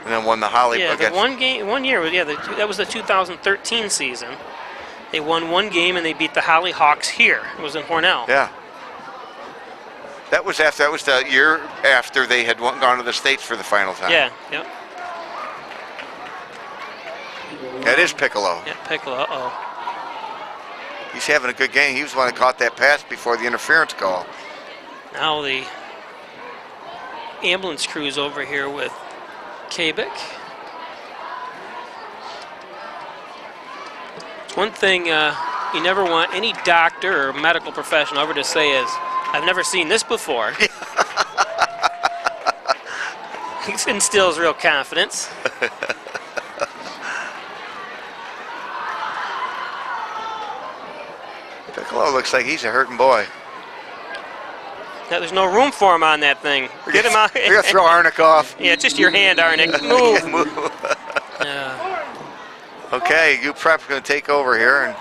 And then won the Holly. Yeah, against, the 1 year. Yeah, that was the 2013 season. They won 1 game and they beat the Holly Hawks here. It was in Hornell. Yeah. That was the year after they had gone to the States for the final time. Yeah. Yep. That is Piccolo. Yeah, Piccolo. Uh-oh. He's having a good game. He was the one that caught that pass before the interference call. Now the ambulance crew's over here with Kabik. One thing you never want any doctor or medical professional ever to say is, I've never seen this before. It instills real confidence. Piccolo looks like he's a hurting boy. Now, there's no room for him on that thing. Get him out. You're going to throw Arnick off. Yeah, just your hand, Arnick. Move. Okay, UPREP's going to take over here. And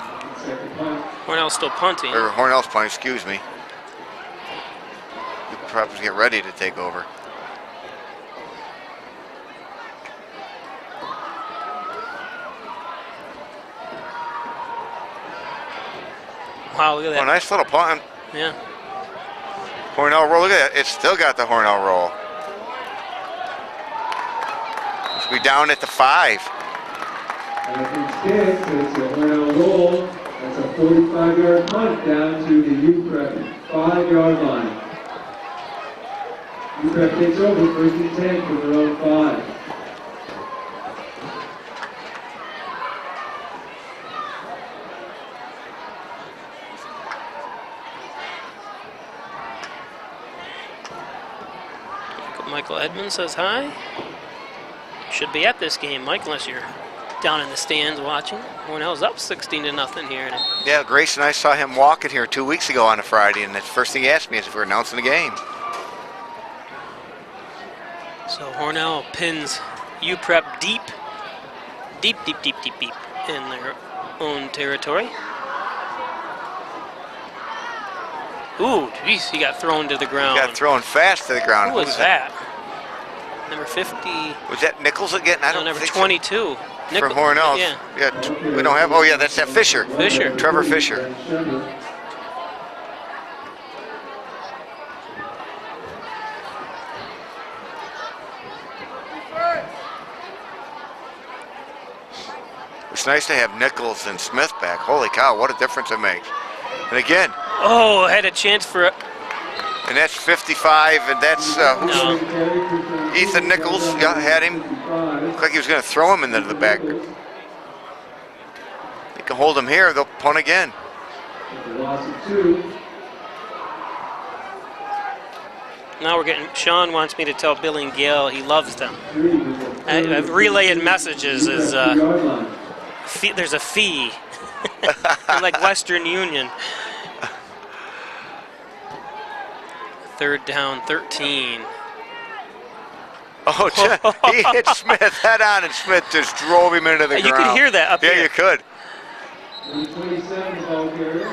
Hornell's still punting. Or Hornell's punting, excuse me. UPREP's get ready to take over. Wow, look at that. Oh, nice little punt. Yeah. Hornell roll, look at that. It's still got the Hornell roll. It's be down at the 5. And if it's kicked, it's a Hornell roll. That's a 45-yard punt down to the UPREP 5-yard line. UPREP takes over, 1st and 10 from their own 5. Michael Edmonds says hi. Should be at this game, Mike, unless you're down in the stands watching. Hornell's up 16-0 here. Yeah, Grace and I saw him walking here 2 weeks ago on a Friday, and the first thing he asked me is if we're announcing the game. So Hornell pins UPREP deep in their own territory. Ooh, geez, he got thrown to the ground. He got thrown fast to the ground. Who was that? Number 50. Was that Nichols again? I don't number think 22. So. From Hornell. Yeah. We don't have. Oh yeah, that's that Fisher. Trevor Fisher. It's nice to have Nichols and Smith back. Holy cow, what a difference it makes. And again. Oh, had a chance for it. And that's 55, and that's Ethan Nichols. Yeah, had him. Looked like he was going to throw him into the back. They can hold him here. They'll punt again. Now we're getting. Sean wants me to tell Billy and Gail he loves them. I've relayed messages as there's a fee, like Western Union. 3rd down, 13. Oh, he hit Smith head on, and Smith just drove him into the ground. You could hear that up here. Yeah, you could.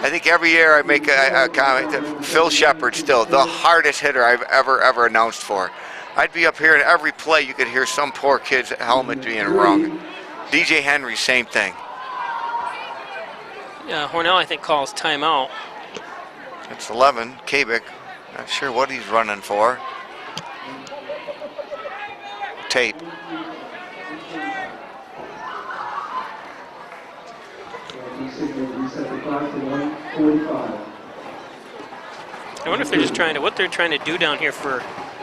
I think every year I make a comment that Phil Shepard still the hardest hitter I've ever announced for. I'd be up here and every play you could hear some poor kid's helmet being wrong. DJ Henry, same thing. Hornell, I think, calls timeout. That's 11. Kabik, not sure what he's running for. Tape. I wonder if they're just what they're trying to do down here for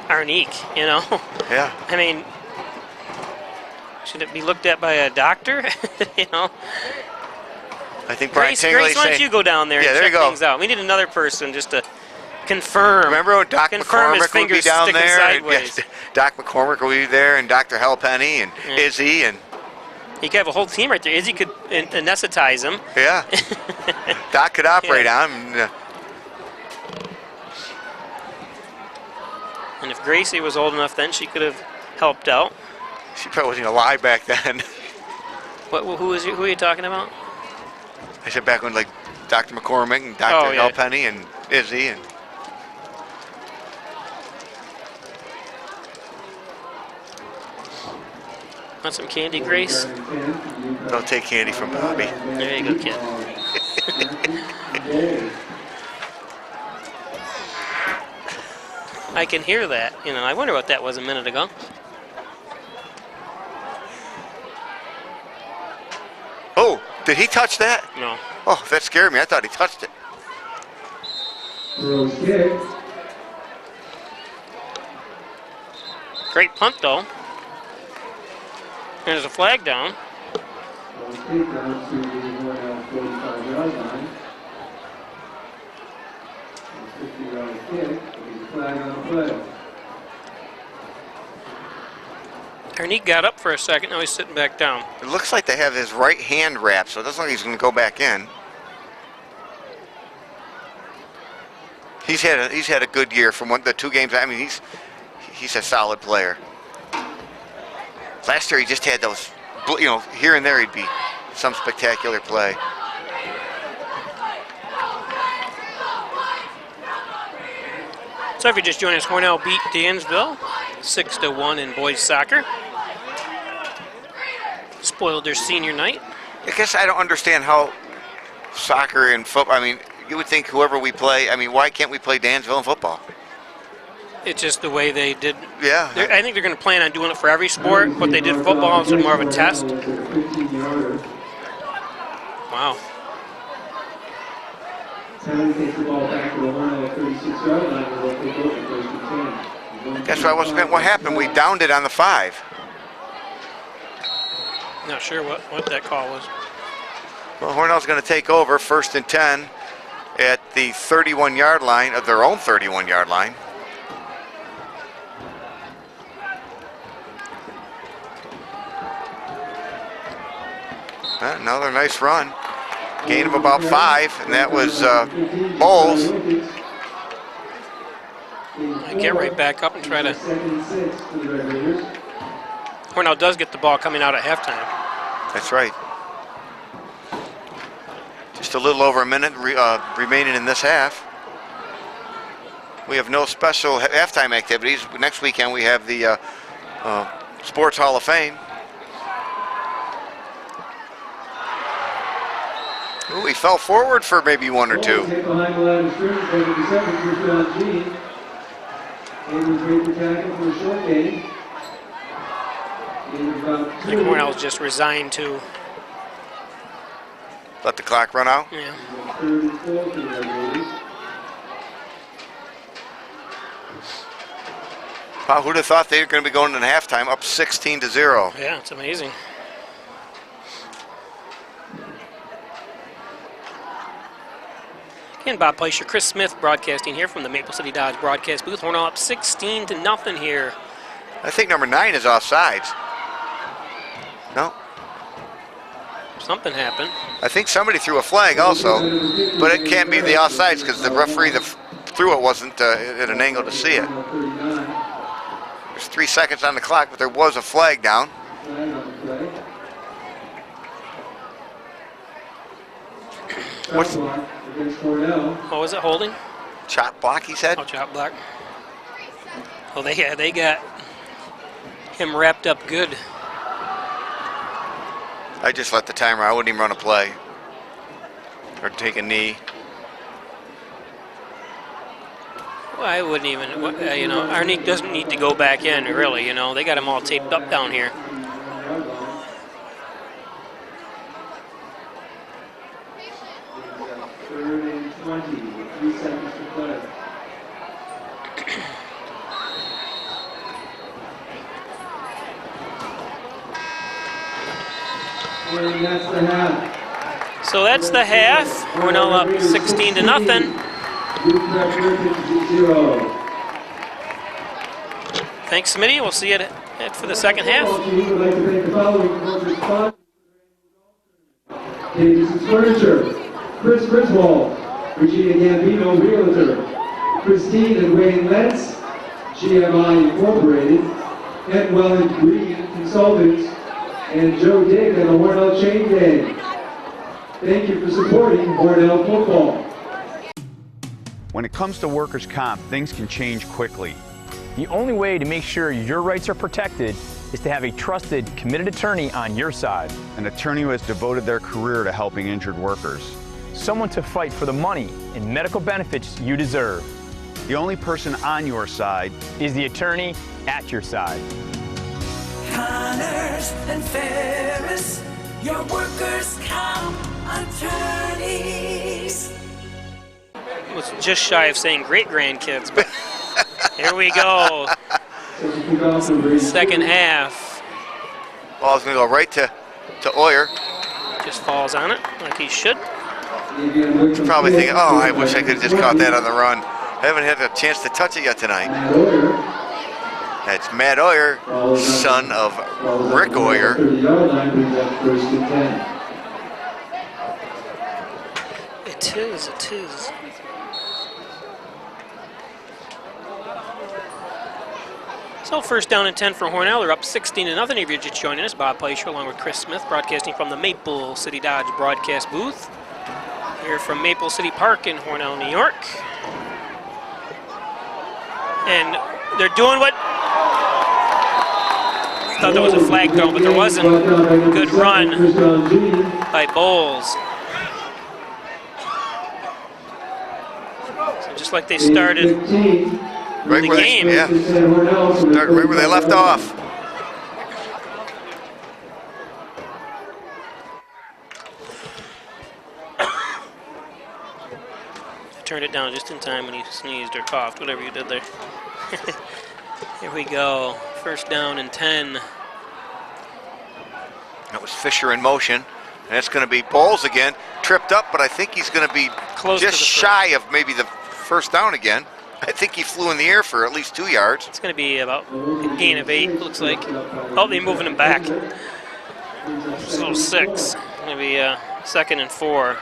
Arnique, you know? Yeah. I mean, should it be looked at by a doctor? You know? I think Brian Tingley why don't you go down there and check things out? We need another person just to confirm. Remember when Doc McCormick would be down there? Sideways. Doc McCormick would be there, and Dr. Halpenny, and Izzy, and he could have a whole team right there. Izzy could anesthetize him. Yeah. Doc could operate on him. And if Gracie was old enough then, she could have helped out. She probably wasn't even alive back then. Who are you talking about? I said back when, like, Dr. McCormick and Dr. Halpenny and Izzy and... Want some candy, Grace? Don't take candy from Bobby. There you go, kid. I can hear that. You know, I wonder what that was a minute ago. Oh, did he touch that? No. Oh, that scared me. I thought he touched it. Great punt, though. There's a flag down. Arnique got up for a second, now he's sitting back down. It looks like they have his right hand wrapped, so it doesn't look like he's going to go back in. He's had a good year from the 2 games. I mean, he's a solid player. Last year he just had those, you know, here and there he'd be some spectacular play. So if you just joined us, Hornell beat Dansville 6-1 in boys soccer. Spoiled their senior night. I guess I don't understand how soccer and football, I mean, you would think whoever we play, I mean, why can't we play Dansville in football? It's just the way they did. Yeah. I think they're going to plan on doing it for every sport. What they did in football is more of a test. Wow. That's what happened. We downed it on the 5. Not sure what that call was. Well, Hornell's going to take over 1st and 10 at the 31-yard line of their own 31-yard line. Another nice run. Gain of about 5, and that was Bowles. I get right back up and try to. Hornell does get the ball coming out at halftime. That's right. Just a little over a minute remaining in this half. We have no special halftime activities. Next weekend we have the Sports Hall of Fame. Ooh, he fell forward for maybe 1 or 2. I think Hornell's just resigned to let the clock run out. Yeah. Wow, who'd have thought they were going to be going into halftime up 16-0? Yeah, it's amazing. Again, Bob Pleischer, Chris Smith broadcasting here from the Maple City Dodge broadcast booth. Hornell up 16-0 here. I think number 9 is offsides. No. Something happened. I think somebody threw a flag also, but it can't be the offsides because the referee that threw it wasn't at an angle to see it. There's 3 seconds on the clock, but there was a flag down. against Hornell. What was it, holding? Chop block, he said? Oh, chop block. Well, they got him wrapped up good. I just let the timer. I wouldn't even run a play or take a knee. Well, I wouldn't even, you know, Arnique doesn't need to go back in, really, you know. They got him all taped up down here. Third and 20 with 3 seconds to play. And that's the half. So that's the half. Hornell up 16 to nothing. UPREP Heritage 0. Thanks, Smitty. We'll see you for the second half. We would like to thank the following corporate sponsors. Davison's Furniture, Chris Griswold, Regina Gambino Realtor, Christine and Wayne Lentz, GMI Incorporated, Etwell and Green Consultants, and Joe Dick and the Hornell Chain Gang. Thank you for supporting Hornell football. When it comes to workers' comp, things can change quickly. The only way to make sure your rights are protected is to have a trusted, committed attorney on your side. An attorney who has devoted their career to helping injured workers. Someone to fight for the money and medical benefits you deserve. The only person on your side is the attorney at your side. Connors and Ferris, your workers' comp attorneys. I was just shy of saying great-grandkids, but here we go. Second half. Ball's going to go right to Oyer. Just falls on it like he should. He's probably thinking, oh, I wish I could have just caught that on the run. I haven't had a chance to touch it yet tonight. That's Matt Oyer, son of Rick Oyer. It is, it is. So first down and 10 for Hornell. They're up 16 to nothing. If you're just joining us, Bob Pleasure along with Chris Smith, broadcasting from the Maple City Dodge broadcast booth here from Maple City Park in Hornell, New York. And they're doing what? I thought there was a flag throw, but there wasn't. Good run by Bowles. So just like they started right the where game. Yeah. Started right where they left off. I turned it down just in time when he sneezed or coughed, whatever you did there. Here we go. First down and 10. That was Fisher in motion. And that's going to be Bowles again. Tripped up, but I think he's going to be Close just to the shy of maybe the first down again. I think he flew in the air for at least 2 yards. It's going to be about a gain of 8, looks like. Oh, they're moving him back. So 6. It's going to be second and 4.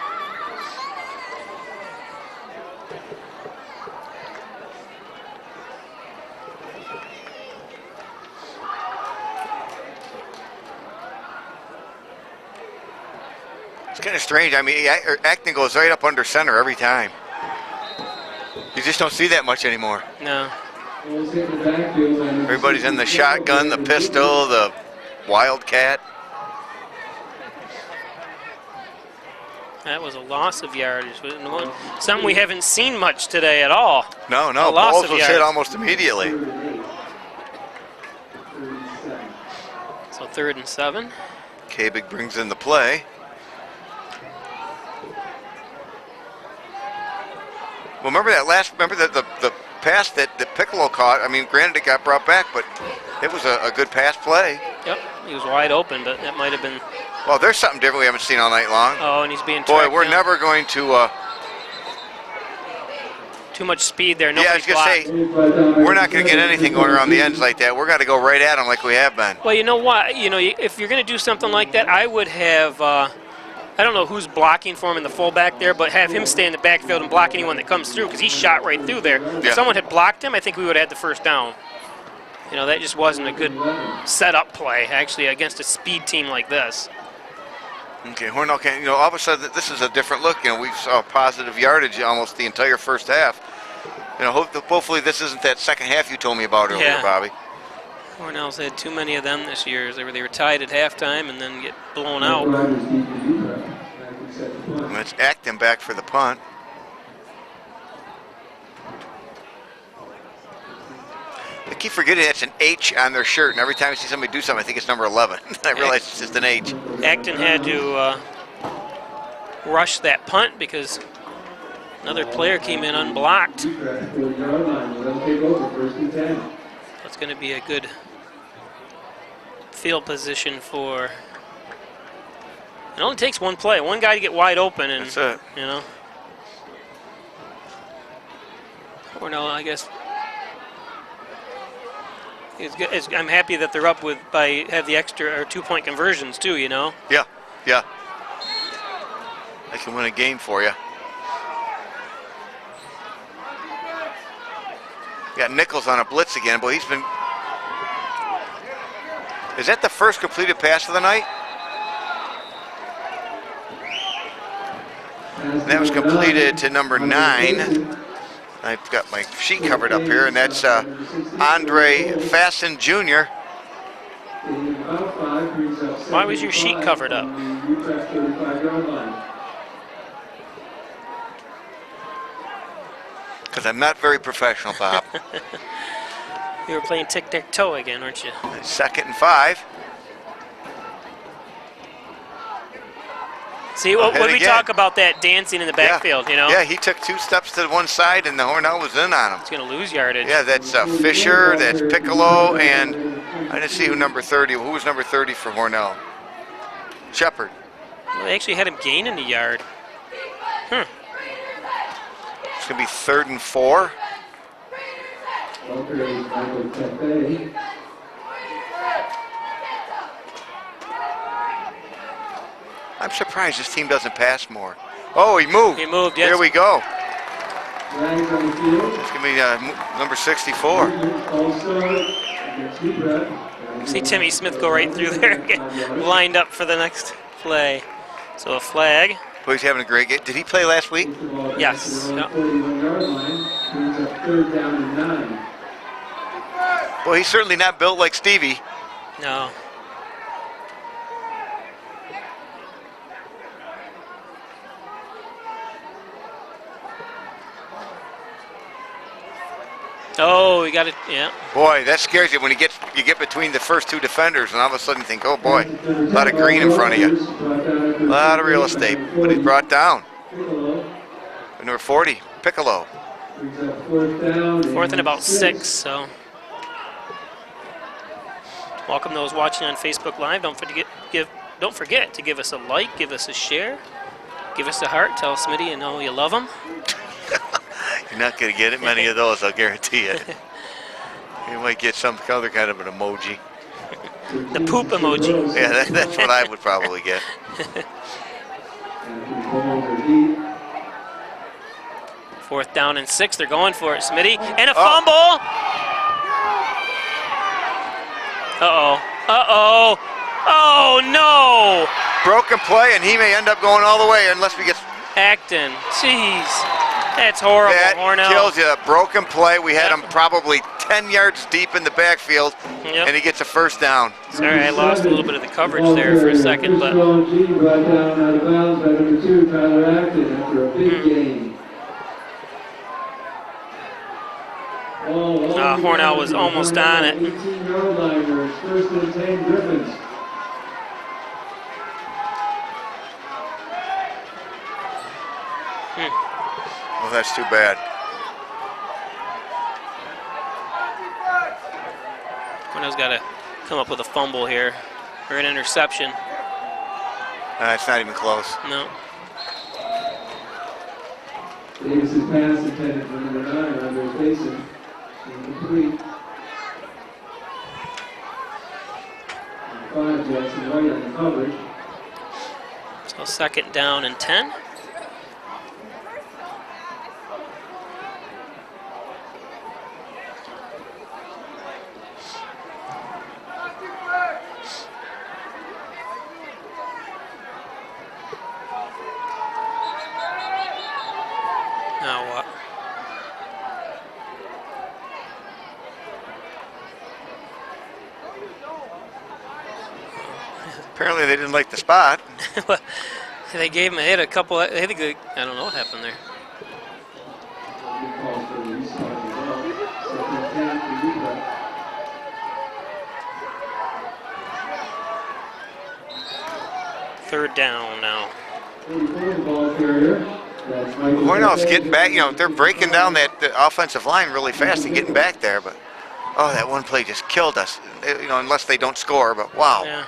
It's kind of strange. I mean, Acton goes right up under center every time. You just don't see that much anymore. No. Everybody's in the shotgun, the pistol, the wildcat. That was a loss of yardage. Something we haven't seen much today at all. No, Bowles was hit almost immediately. So 3rd and 7. Kabig brings in the play. Well, remember the pass that Piccolo caught? I mean, granted it got brought back, but it was a good pass play. Yep, he was wide open, but that might have been. Well, there's something different we haven't seen all night long. Oh, and he's being Boy, we're down. never going to. Too much speed there. Yeah, I was going to say, we're not going to get anything going around the ends like that. We're got to go right at them like we have been. Well, you know what? You know, if you're going to do something like that, I would have. I don't know who's blocking for him in the fullback there, but have him stay in the backfield and block anyone that comes through because he shot right through there. Yeah. If someone had blocked him, I think we would have had the first down. You know, that just wasn't a good setup play, actually, against a speed team like this. Okay, Hornell can't, all of a sudden, this is a different look. We saw positive yardage almost the entire first half. Hopefully this isn't that second half you told me about earlier, Yeah. Bobby. Hornell's had too many of them this year. They were tied at halftime and then get blown out. Let's act them back for the punt. I keep forgetting it's an H on their shirt, and every time I see somebody do something, I think it's number 11. I realize it's just an H. Acton had to rush that punt because another player came in unblocked. That's going to be a good field position for. It only takes one play, one guy to get wide open, and that's it. Hornell, I guess. I'm happy that they're up have the extra or 2-point conversions too. Yeah. I can win a game for you. Got Nichols on a blitz again, but he's been. Is that the first completed pass of the night? And that was completed to number 9. I've got my sheet covered up here, and that's Andre Fasten Jr. Why was your sheet covered up? Because I'm not very professional, Bob. You were playing tic-tac-toe again, weren't you? 2nd and 5. See, what we talk about that dancing in the backfield, Yeah, he took 2 steps to one side, and the Hornell was in on him. He's going to lose yardage. Yeah, that's Fisher, that's Piccolo, and I didn't see who was number 30 for Hornell? Shepard. Well, they actually had him gaining the yard. It's going to be 3rd and 4. I'm surprised this team doesn't pass more. Oh, he moved. He moved, yes. Here we go. It's going to be number 64. See Timmy Smith go right through there, get lined up for the next play. So a flag. Well, he's having a great game. Did he play last week? Yes. Yep. Well, he's certainly not built like Stevie. No. Oh, we got it. Yeah. Boy, that scares you when you get between the first 2 defenders, and all of a sudden you think, oh boy, a lot of green in front of you, a lot of real estate. But he's brought down. Number 40, Piccolo. 4th and about 6. So, welcome those watching on Facebook Live. Don't forget to give us a like, give us a share, give us a heart. Tell Smitty you love him. You're not going to get many of those, I'll guarantee it. You might get some other kind of an emoji. The poop emoji. Yeah, that's what I would probably get. 4th down and 6. They're going for it, Smitty. And a fumble. Uh-oh. Uh-oh. Oh, no. Broken play, and he may end up going all the way unless we get... Acton. Jeez. That's horrible, Hornell. Kills you. A broken play. We had him probably 10 yards deep in the backfield, and he gets a 1st down. Sorry, I lost a little bit of the coverage there for a second, but... Hornell was almost on it. Well, that's too bad. Hornell's got to come up with a fumble here, or an interception. It's not even close. No. Davis's pass intended for number 9, Andre Faison, incomplete. 5, Jackson White on the coverage. So 2nd down and 10. Apparently they didn't like the spot. They gave him a hit a couple. I think I don't know what happened there. Third down now. Hornell's getting back. You know, they're breaking down the offensive line really fast and getting back there. But oh, that one play just killed us. You know, unless they don't score. But wow. Yeah.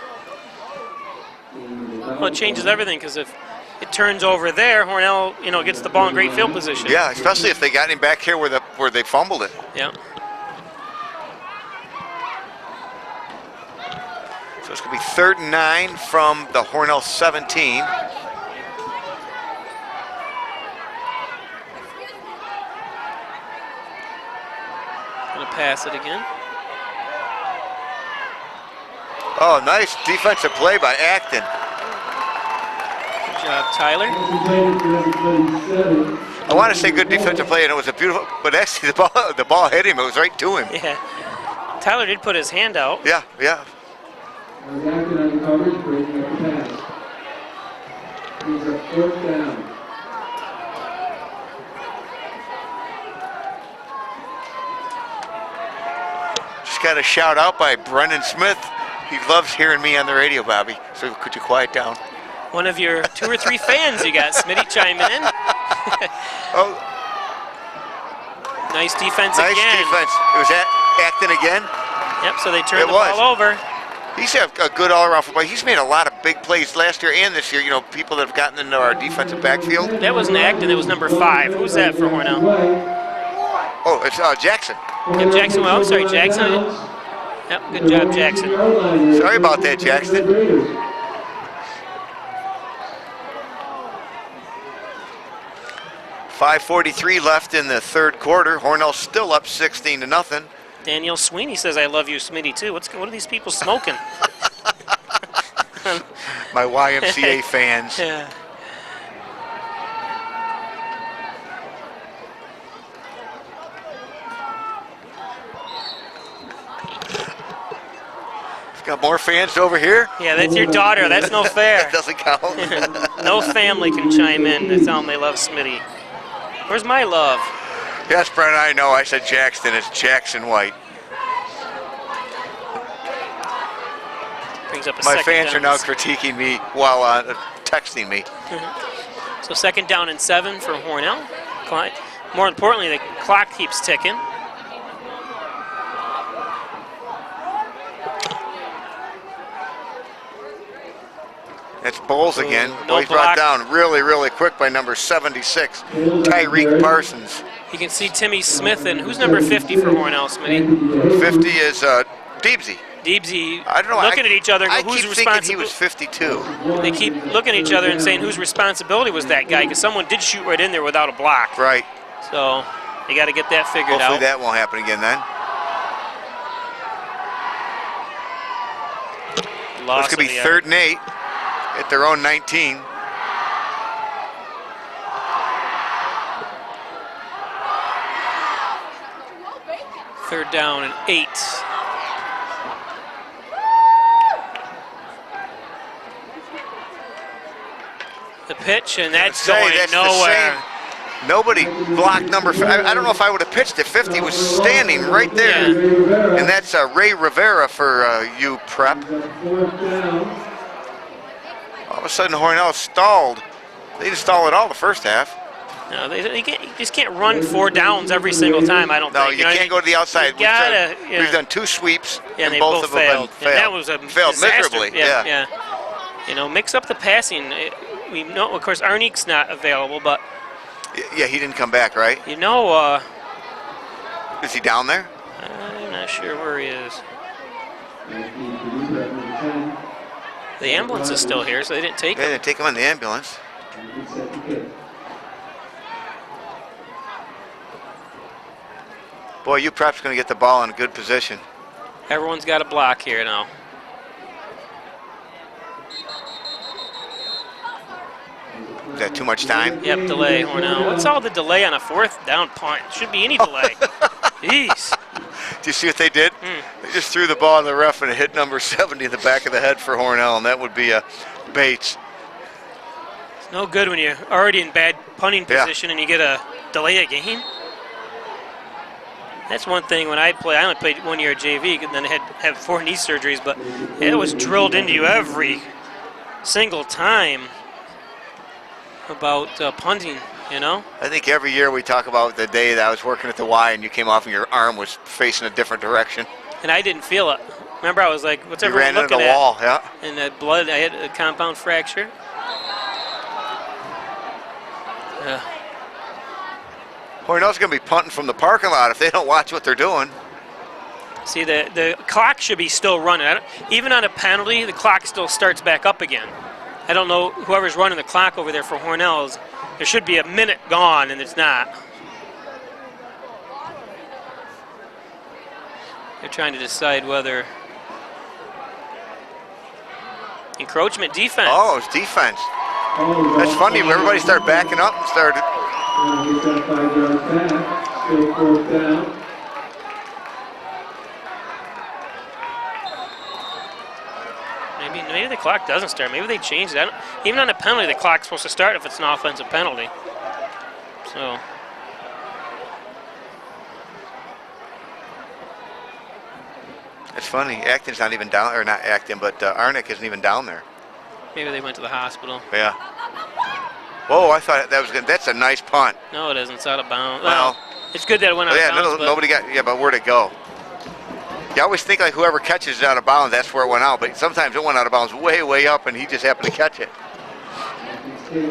Well, it changes everything because if it turns over there, Hornell, you know, gets the ball in great field position. Yeah, especially if they got him back here where they fumbled it. Yeah. So it's going to be 3rd and 9 from the Hornell 17. Gonna pass it again. Oh, nice defensive play by Acton. Good job, Tyler. I want to say good defensive play, and it was a beautiful, but actually the ball hit him. It was right to him. Yeah. Tyler did put his hand out. Yeah, yeah. Acton on the coverage, breaking up the pass. He's a 4th down. Just got a shout out by Brendan Smith. He loves hearing me on the radio, Bobby. So could you quiet down? One of your 2 or 3 fans you got, Smitty chiming in. Oh. Nice defense nice again. Nice defense. It was Acton again? Yep, so they turned the ball over. He's a good all-around football. He's made a lot of big plays last year and this year. You know, people that have gotten into our defensive backfield. That wasn't Acton. That was number 5. Who's that for Hornell? Oh, it's Jackson. Yep, Jackson. Well, I'm sorry, Jackson. Yep, good job, Jackson. Sorry about that, Jackson. .543 left in the 3rd quarter. Hornell still up 16-0. Daniel Sweeney says, "I love you, Smitty, too." What are these people smoking? My YMCA fans. Yeah. Got more fans over here? Yeah, that's your daughter. That's no fair. That doesn't count. No family can chime in to tell them they love Smitty. Where's my love? Yes, Brent, I know. I said Jackson. It's Jackson White. Brings up a My second fans down. are now critiquing me while texting me. So 2nd down and 7 for Hornell. More importantly, the clock keeps ticking. It's Bowles again. No He's brought down really, really quick by number 76, Tyreek Parsons. You can see Timmy Smith, and who's number 50 for Hornell, Smitty? 50 is Deebsy. Deebsy. I don't know. Looking at each other and I who's keep thinking he responsible. was 52. They keep looking at each other and saying whose responsibility was that guy, because someone did shoot right in there without a block. Right. So you got to get that figured Hopefully out. that won't happen again then. Loss It's going to be of the 3rd and 8 at their own 19. Third down and 8. The pitch, and that's going nowhere. Nobody blocked number 5. I don't know if I would have pitched it. 50 was standing right there. Yeah. And that's Ray Rivera for UPREP. All of a sudden, Hornell stalled. They didn't stall at all the first half. No, you just can't run 4 downs every single time, I don't think. No, you can't go to the outside. We've done 2 sweeps, and and they both of failed. them failed. And that was a failed disaster. miserably. Yeah. You know, mix up the passing. We know, of course, Arnique's not available, but yeah, he didn't come back, right? you know, Is he down there? I'm not sure where he is. The ambulance is still here, so they didn't take They him. didn't take him in the ambulance. Boy, UPREP's going to get the ball in a good position. Everyone's got a block here now. Is that too much time? Yep, delay, Hornell. What's all the delay on a 4th down punt? Shouldn't be any delay. Jeez. Do you see what they did? He just threw the ball in the ref and it hit number 70 in the back of the head for Hornell, and that would be a Bates. It's no good when you're already in bad punting position and you get a delay a game. That's one thing when I only played 1 year at JV, and then I had 4 knee surgeries, but it was drilled into you every single time about punting, you know? I think every year we talk about the day that I was working at the Y and you came off and your arm was facing a different direction. And I didn't feel it. Remember, I was like, what's You everyone ran into looking the at? wall, yeah. And the blood, I had a compound fracture. Hornell's going to be punting from the parking lot if they don't watch what they're doing. See, the clock should be still running. Even on a penalty, the clock still starts back up again. I don't know, whoever's running the clock over there for Hornell's, there should be a minute gone, and it's not. They're trying to decide whether encroachment defense. Oh, it's defense. That's funny. Everybody started backing up and started. He's got 5 yards back. Still 4th down. Maybe the clock doesn't start. Maybe they changed it. Even on a penalty, the clock's supposed to start if it's an offensive penalty. So. It's funny. Acton's not even down, or not Acton, but Arnick isn't even down there. Maybe they went to the hospital. Yeah. Whoa, I thought that was good. That's a nice punt. No, it isn't. It's out of bounds. Well, it's good that it went out of bounds. Yeah, nobody got. Yeah, but where'd it go? You always think like whoever catches it out of bounds, that's where it went out. But sometimes it went out of bounds way, way up, and he just happened to catch it.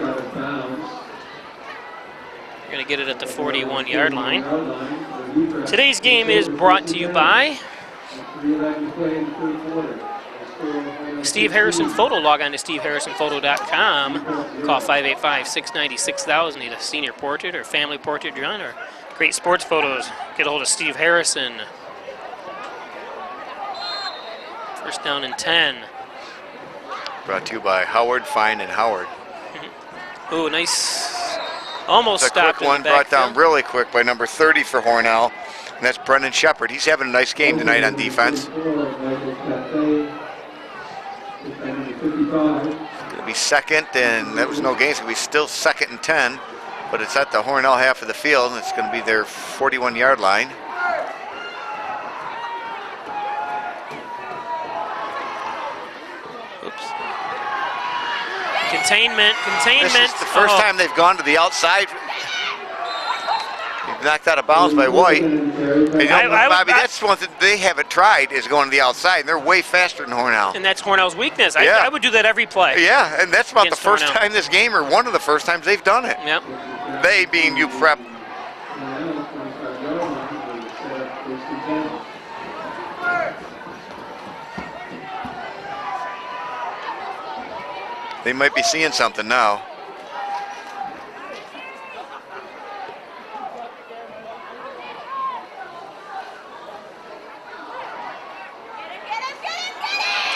Out of bounds. You're going to get it at the 41-yard line. Today's game is brought to you by Steve Harrison Photo. Log on to steveharrisonphoto.com. Call 585-690-6000. Need a senior portrait or family portrait drawn or great sports photos. Get a hold of Steve Harrison. First down and 10. Brought to you by Howard, Fine, and Howard. Ooh, nice. Almost It's a stopped quick one, brought down really quick by number 30 for Hornell, and that's Brendan Shepard. He's having a nice game tonight on defense. Going to be second, and that was no gain. It's going to be still 2nd and 10, but it's at the Hornell half of the field, and it's going to be their 41-yard line. Oops. Containment. This is the first time they've gone to the outside. Knocked out of bounds by White. And Bobby, that's one thing they haven't tried is going to the outside, and they're way faster than Hornell. And that's Hornell's weakness. Yeah. I would do that every play. Yeah, and that's about the first Hornell. time this game, or one of the first times they've done it. Yep. They being UPREP. They might be seeing something now.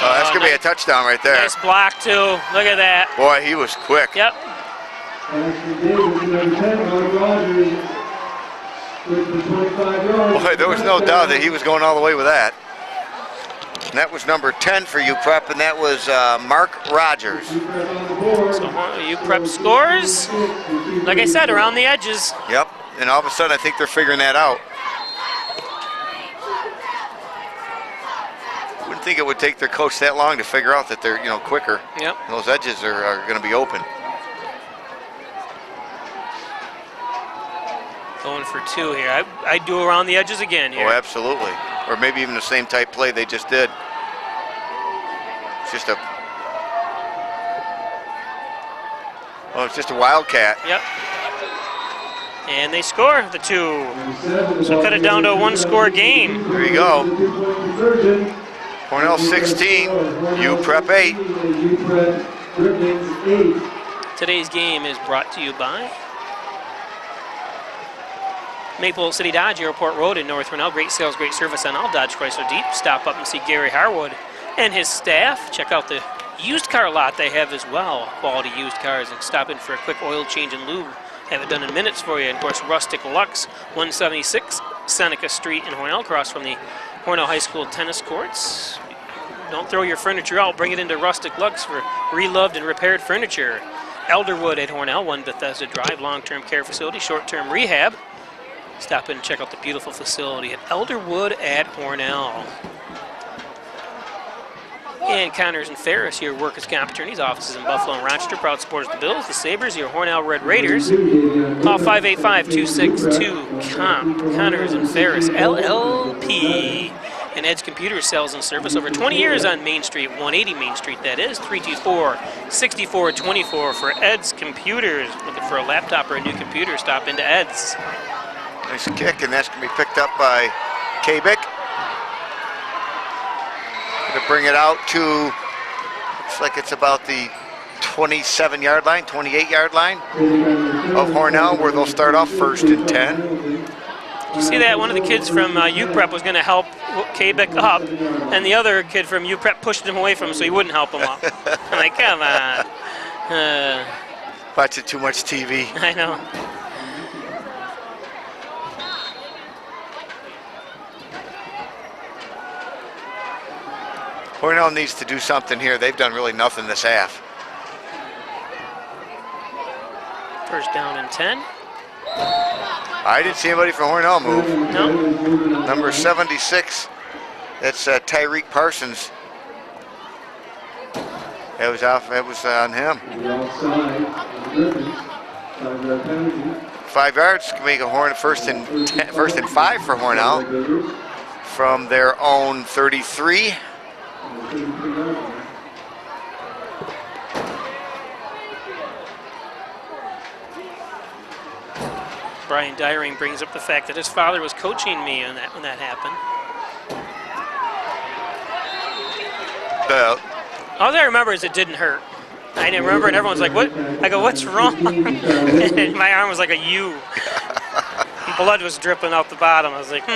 Oh, that's going to be a touchdown right there. Nice block, too. Look at that. Boy, he was quick. Yep. Boy, there was no doubt that he was going all the way with that. And that was number 10 for UPREP, and that was Mark Rogers. So UPREP scores. Like I said, around the edges. Yep, and all of a sudden I think they're figuring that out. Wouldn't think it would take their coach that long to figure out that they're, quicker. Yep. Those edges are going to be open. Going for 2 here. I'd do around the edges again here. Oh, absolutely. Or maybe even the same type play they just did. It's just a wildcat. Yep. And they score the 2. So cut it down to a 1-score game. There you go. Hornell 16, UPREP 8. Today's game is brought to you by Maple City Dodge, Airport Road in North Hornell. Great sales, great service on all Dodge Chrysler Jeep. Stop up and see Gary Harwood and his staff. Check out the used car lot they have as well. Quality used cars, and stop in for a quick oil change and lube. Have it done in minutes for you. And of course, Rustic Lux, 176 Seneca Street in Hornell, across from the Hornell High School tennis courts. Don't throw your furniture out. Bring it into Rustic Lux for reloved and repaired furniture. Elderwood at Hornell, One Bethesda Drive, long-term care facility, short-term rehab. Stop in and check out the beautiful facility at Elderwood at Hornell. And Connors and Ferris, your workers' comp attorneys, offices in Buffalo and Rochester, proud supporters of the Bills, the Sabres, your Hornell Red Raiders. Call 585-262-COMP. Connors and Ferris, LLP. And Ed's Computer Sales and Service, over 20 years on Main Street, 180 Main Street, that is. 324-6424 for Ed's Computers. Looking for a laptop or a new computer, stop into Ed's. Nice kick, and that's going to be picked up by Kabik. Going to bring it out to, looks like it's about the 27-yard line, 28-yard line of Hornell, where they'll start off 1st and 10. You see that one of the kids from UPREP was going to help Kabik up, and the other kid from UPREP pushed him away from him so he wouldn't help him up. I'm like, come on. Watching too much TV. I know. Hornell needs to do something here. They've done really nothing this half. 1st down and 10. I didn't see anybody from Hornell move. No. Number 76, that's Tyreek Parsons. That was off. That was on him. 5 yards can make a first and 5 for Hornell from their own 33. Brian Dyring brings up the fact that his father was coaching me when that happened. All I remember is it didn't hurt. I didn't remember, and everyone's like, "What?" I go, "What's wrong?" And my arm was like a U. Blood was dripping out the bottom. I was like,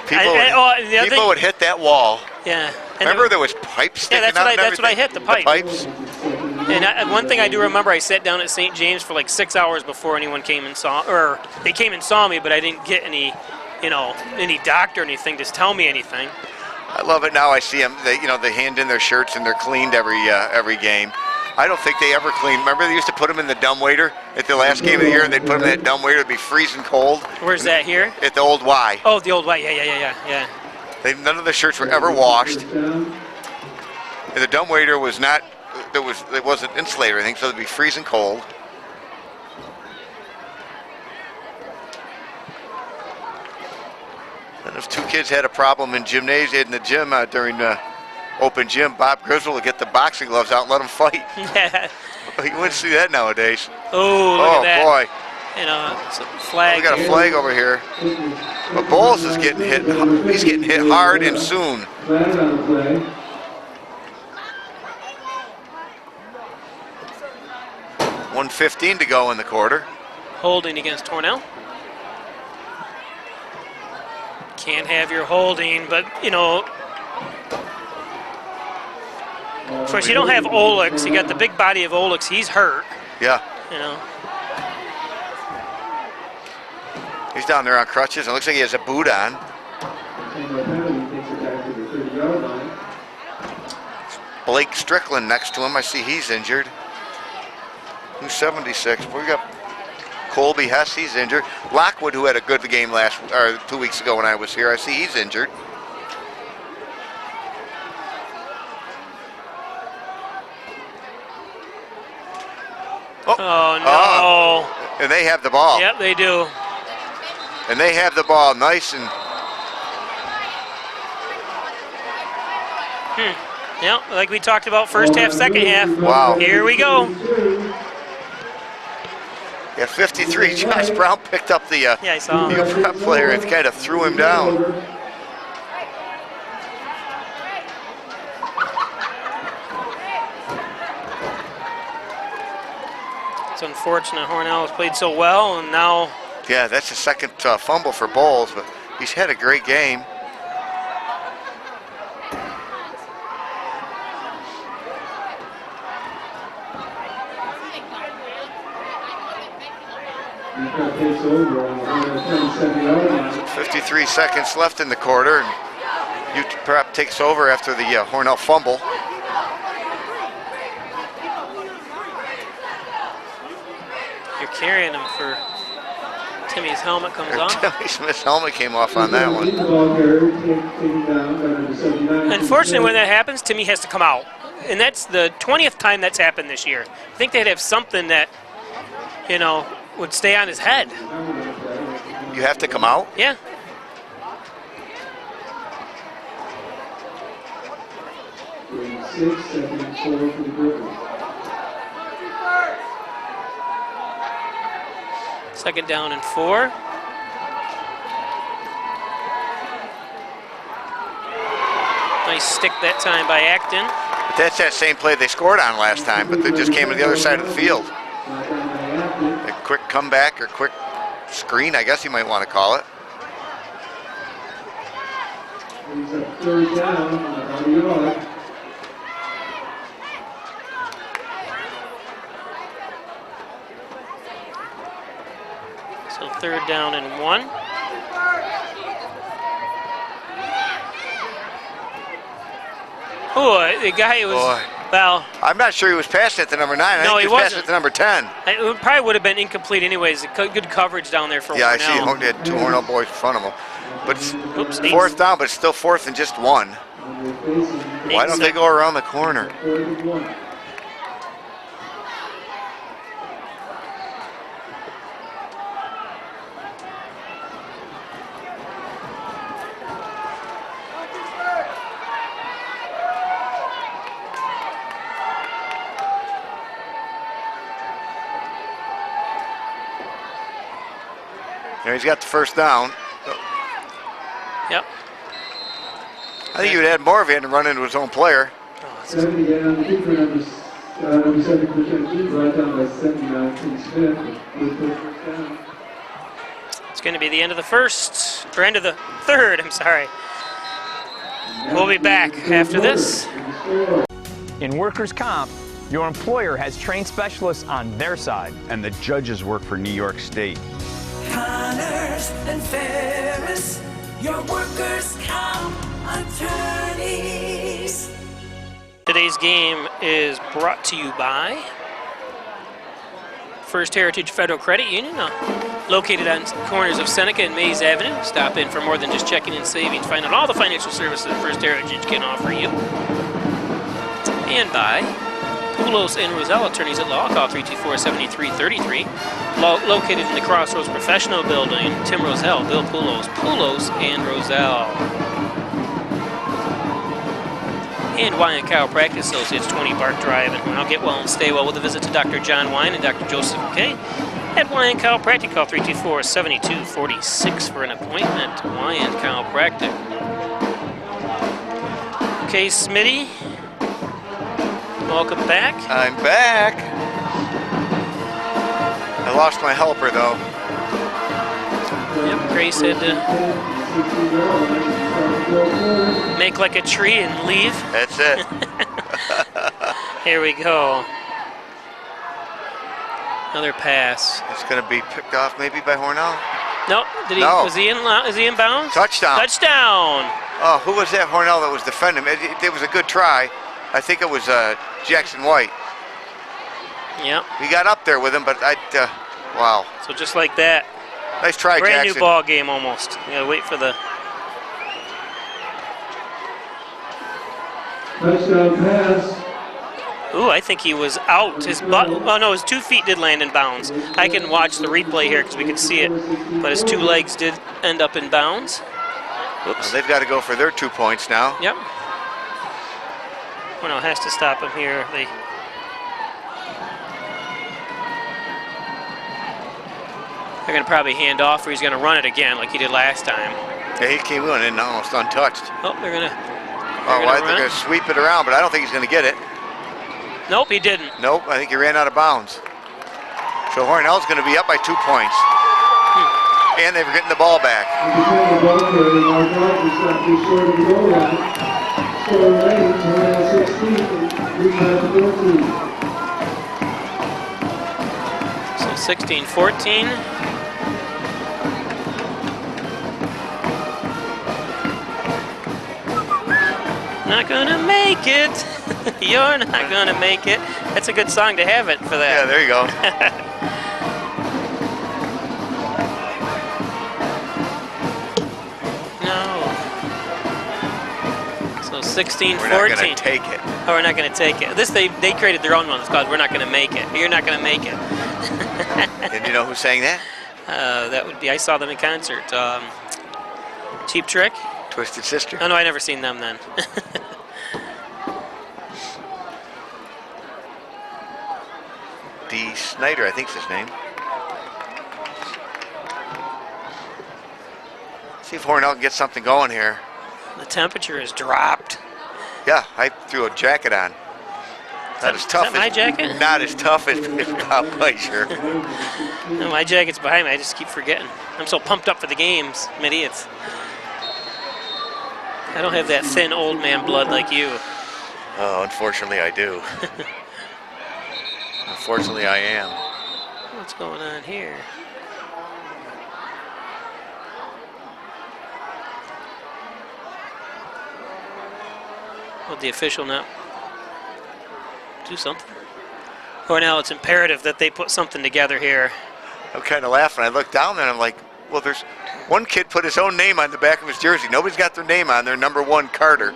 People would hit that wall. Yeah. Remember there was pipes sticking out? Yeah, that's what I hit, the pipe. The pipes. And one thing I do remember, I sat down at St. James for like 6 hours before anyone came and saw, or they came and saw me, but I didn't get any, any doctor or anything to tell me anything. I love it now. I see them. They hand in their shirts and they're cleaned every game. I don't think they ever cleaned. Remember they used to put them in the dumbwaiter at the last game of the year, and they'd put them in that dumbwaiter. It'd be freezing cold. Where's that here? At the old Y. Oh, the old Y. Yeah. None of the shirts were ever washed. And the dumbwaiter was not. It wasn't insulated or anything, so it'd be freezing cold. And if 2 kids had a problem in the gym during the open gym, Bob Grizzle would get the boxing gloves out and let them fight. Yeah. You wouldn't see that nowadays. Oh, look at that. Boy. It's a flag. We got a flag over here. But Bowles is getting hit. He's getting hit hard and soon. 1:15 to go in the quarter. Holding against Hornell. Can't have your holding, but, of course, you don't have Olix. You got the big body of Olix. He's hurt. Yeah. He's down there on crutches. It looks like he has a boot on. Blake Strickland next to him. I see he's injured. Who's 76? We got Colby Hess. He's injured. Lockwood, who had a good game 2 weeks ago when I was here. I see he's injured. Oh, no. And they have the ball. Yep, they do. And they have the ball nice and... Yep, like we talked about first half, second half. Wow. Here we go. Yeah, 53. Josh Brown picked up the I saw him. UPREP player and kind of threw him down. It's unfortunate Hornell has played so well, and now... Yeah, that's the second fumble for Bowles, but he's had a great game. Takes over on the 27-yard line. 53 seconds left in the quarter. UPREP takes over after the Hornell fumble. You're carrying him for Timmy's helmet comes off. Timmy Smith's helmet came off on that one. Unfortunately, when that happens, Timmy has to come out. And that's the 20th time that's happened this year. I think they'd have something that, you know, would stay on his head. You have to come out? Yeah. Second down and 4. Nice stick that time by Acton. But that's that same play they scored on last time, but they just came to the other side of the field. A quick comeback or quick screen, I guess you might want to call it. Third down, about a yard. So third down and 1. Oh, the guy was, well. I'm not sure he was passing it to number 9. I No, think he was passing wasn't. it to number 10. It probably would have been incomplete anyways. Good coverage down there for Yeah, I Hornell. see. They had 2 Hornell boys in front of him. But it's Oops, fourth down, but it's still 4th and just 1. Why don't they go around the corner? There, he's got the first down. Yep. I think he would have had more if he had to run into his own player. 70 down, keeper number 7 brought down by 79, Tim Smith. First down. It's going to be the end of the first, or end of the third, I'm sorry. We'll be back after this. In workers' comp, your employer has trained specialists on their side. And the judges work for New York State. Connors and Ferris, your workers' comp attorneys. Today's game is brought to you by First Heritage Federal Credit Union, located on corners of Seneca and Mays Avenue. Stop in for more than just checking and savings. Find out all the financial services First Heritage can offer you. And by Poulos and Roselle, attorneys at law. Call 324-7333. Located in the Crossroads Professional Building. Tim Roselle, Bill Poulos, Poulos and Roselle. And Wine Chiropractic Associates, 20 Park Drive. And now get well and stay well with a visit to Dr. John Wine and Dr. Joseph McKay at Wine Chiropractic. Call 324-7246 for an appointment. Wine Chiropractic. Okay, Smitty. Welcome back. I'm back. I lost my helper, though. Yep, Grace had to make like a tree and leave. That's it. Here we go. Another pass. It's going to be picked off maybe by Hornell. Nope. Did he? No. Was he in? Is he in bounds? Touchdown. Touchdown. Oh, who was that Hornell that was defending him? It was a good try. I think it was Jackson White. Yep. He got up there with him, but wow. So just like that. Nice try, Brand Jackson. new ball game almost. You gotta wait for the. Touchdown pass. Ooh, I think he was out. His butt. Oh no, his 2 feet did land in bounds. I can watch the replay here because we can see it, but his 2 legs did end up in bounds. Oops. They've got to go for their 2 points now. Yep. Hornell has to stop him here. They're going to probably hand off, or he's going to run it again like he did last time. Yeah, he came in and almost untouched. Oh, they're going to. Oh, well, I think they're going to sweep it around, but I don't think he's going to get it. Nope, he didn't. Nope, I think he ran out of bounds. So Hornell's going to be up by 2 points. And they were getting the ball back. So 16-14. Not gonna make it. You're not gonna make it. That's a good song to have it for that. Yeah, there you go. No. So 16, We're 14. not going to take it. Oh, we're not going to take it. This they created their own one. It's called "We're Not Going to Make It." You're not going to make it. And you know who sang that? That would be. I saw them in concert. Cheap Trick. Twisted Sister. Oh no, I never seen them then. D. Snyder, I think's his name. See if Hornell can get something going here. The temperature has dropped. Yeah, I threw a jacket on. Not as tough Is that my jacket? Not as tough as Bob Fleischer. No, my jacket's behind me. I just keep forgetting. I'm so pumped up for the games. I'm idiots. I don't have that thin old man blood like you. Oh, unfortunately I do. Unfortunately I am. What's going on here? Would the official not do something? Hornell, it's imperative that they put something together here. I'm kind of laughing. I look down there and I'm like, well, there's one kid put his own name on the back of his jersey. Nobody's got their name on there. Number 1, Carter.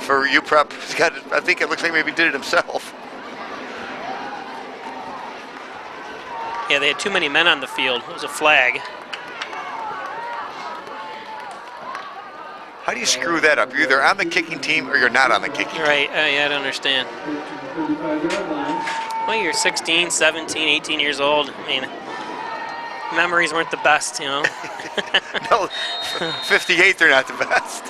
For UPREP, he's got, I think it looks like maybe he did it himself. Yeah, they had too many men on the field. It was a flag. How do you screw that up? You're either on the kicking team or you're not on the kicking team. Right, yeah, I don't understand. Well, you're 16, 17, 18 years old. I mean, memories weren't the best, you know. No, 58, they're not the best.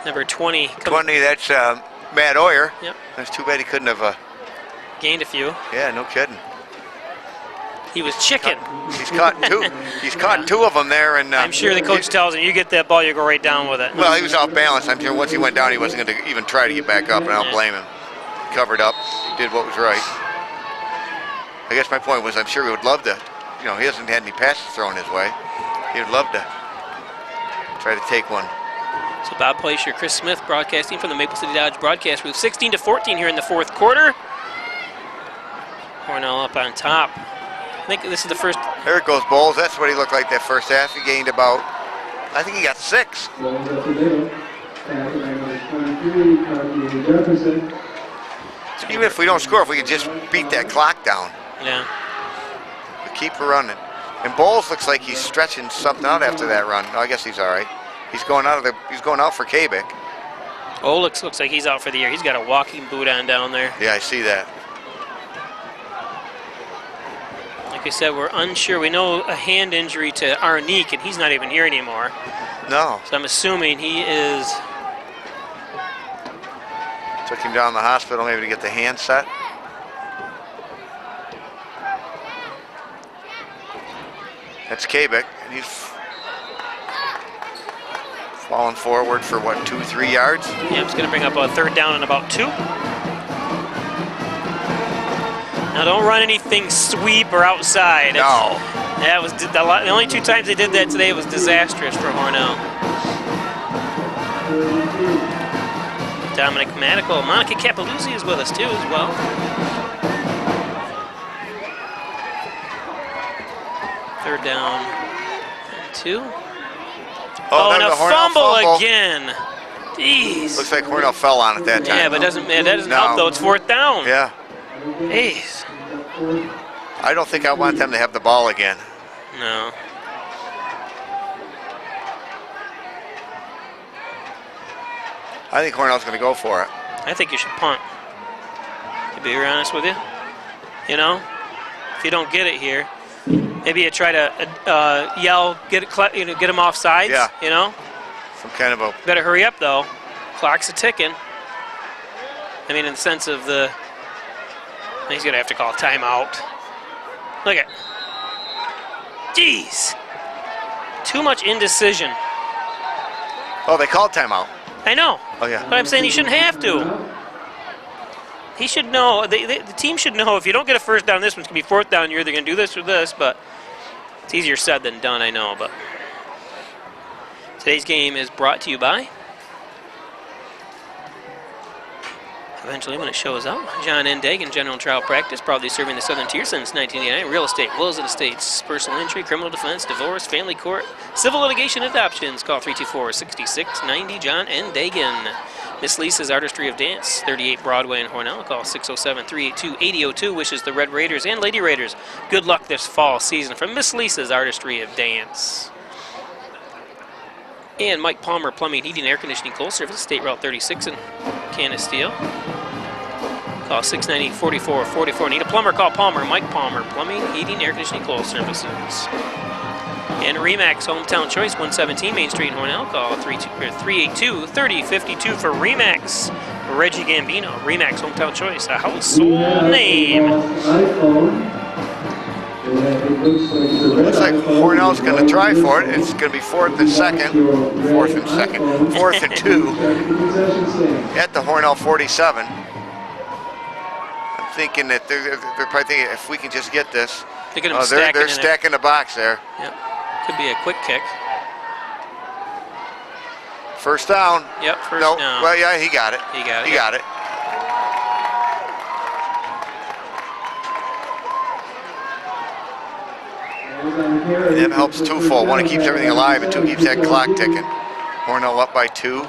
Number 20. 20, that's Matt Oyer. Yep. That's too bad he couldn't have gained a few. Yeah, no kidding. He was chicken. He's caught two. He's caught 2 of them there, and I'm sure the coach tells him, "You get that ball, you go right down with it." Well, he was off balance. I'm sure once he went down, he wasn't going to even try to get back up, and I don't blame him. He covered up, did what was right. I guess my point was, I'm sure he would love to. You know, he hasn't had any passes thrown his way. He would love to try to take one. So Bob Fleischer, Chris Smith broadcasting from the Maple City Dodge broadcast booth. 16-14 here in the 4th quarter. Hornell up on top. I think this is the first. There it goes, Bowles. That's what he looked like that first half. He gained about, I think he got 6. So even if we don't score, if we could just beat that clock down. Yeah. But keep her running. And Bowles looks like he's stretching something out after that run. No, I guess he's all right. He's going out for Kabik. Oh, looks like he's out for the year. He's got a walking boot on down there. Yeah, I see that. Like I said, we're unsure. We know a hand injury to Arnique, and he's not even here anymore. No. So I'm assuming he is. Took him down to the hospital maybe to get the hand set. That's Kabik, and he's falling forward for what, 2-3 yards? Yeah, it's going to bring up a 3rd down and about 2. Now don't run anything sweep or outside. No. That was the only 2 times they did that today was disastrous for Hornell. Dominic Manical. Monica Capeluzzi is with us too as well. Third down and 2. Oh, and a fumble again. Jeez. Looks like Hornell fell on it that time. Yeah, but that doesn't help though. It's 4th down. Yeah. Jeez. I don't think I want them to have the ball again. No. I think Hornell's going to go for it. I think you should punt. To be honest with you. You know, if you don't get it here, maybe you try to yell, get him off sides. Yeah. You know. Some kind of a. Better hurry up though. Clock's a ticking. I mean, in the sense of the. He's gonna have to call a timeout. Look at. Jeez. Too much indecision. Oh, they called timeout. I know. Oh yeah. But I'm saying you shouldn't have to. he should know. The team should know if you don't get a first down, this one's going to be fourth down. You're either going to do this or this, but it's easier said than done, I know. But today's game is brought to you by, eventually when it shows up, John N. Dagan, General Trial Practice, proudly serving the Southern Tier since 1989. Real estate, wills and estates, personal injury, criminal defense, divorce, family court, civil litigation, adoptions. Call 324-6690, John N. Dagan. Miss Lisa's Artistry of Dance, 38 Broadway in Hornell. Call 607-382-8002. Wishes the Red Raiders and Lady Raiders good luck this fall season from Miss Lisa's Artistry of Dance. And Mike Palmer, Plumbing, Heating, Air Conditioning, Coal Service, State Route 36 in Canisteo. Call 690-4444. Need a plumber? Call Palmer. Mike Palmer, Plumbing, Heating, Air Conditioning, Coal Services. And Remax Hometown Choice, 117 Main Street in Hornell. Call 382-3052 for Remax. Reggie Gambino, Remax Hometown Choice, a household name. Looks like Hornell's going to try for it. It's going to be fourth and two at the Hornell 47. I'm thinking that they're probably thinking if we can just get this. They're stacking the box there. Yep. Could be a quick kick. First down. Yep, first down. Well, yeah, he got it. He got it. And that helps twofold. One, it keeps everything alive, and two, keeps that clock ticking. Hornell up by 2.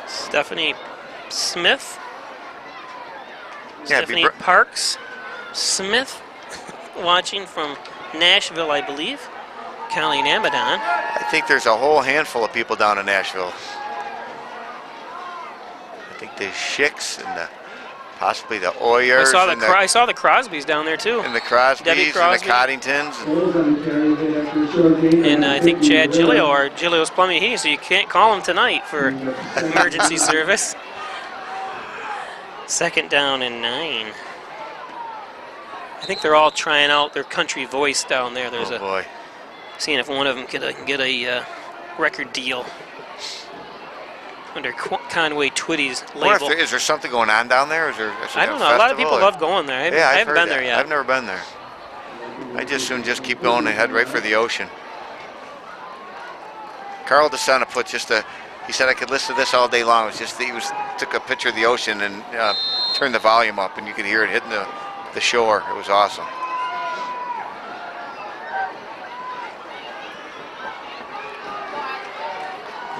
Stephanie Smith. Yeah, Stephanie Parks Smith, watching from Nashville, I believe. Colleen Amadon. I think there's a whole handful of people down in Nashville. I think the Schicks and possibly the Oyers. I saw the Crosbys down there too. And the Crosbys Debbie Crosby. and the Coddingtons. And I think Chad Gillio, or Gillio's Plumbing Heating, so you can't call him tonight for emergency service. Second down and 9. I think they're all trying out their country voice down there. There's seeing if one of them can get a record deal under Conway Twitty's label. Is there something going on down there? I don't know. A lot of people love going there. I haven't been there yet. I've never been there. I just soon keep going and head right for the ocean. Carl DeSena put he said I could listen to this all day long. It was just took a picture of the ocean and turned the volume up, and you could hear it hitting the shore. It was awesome.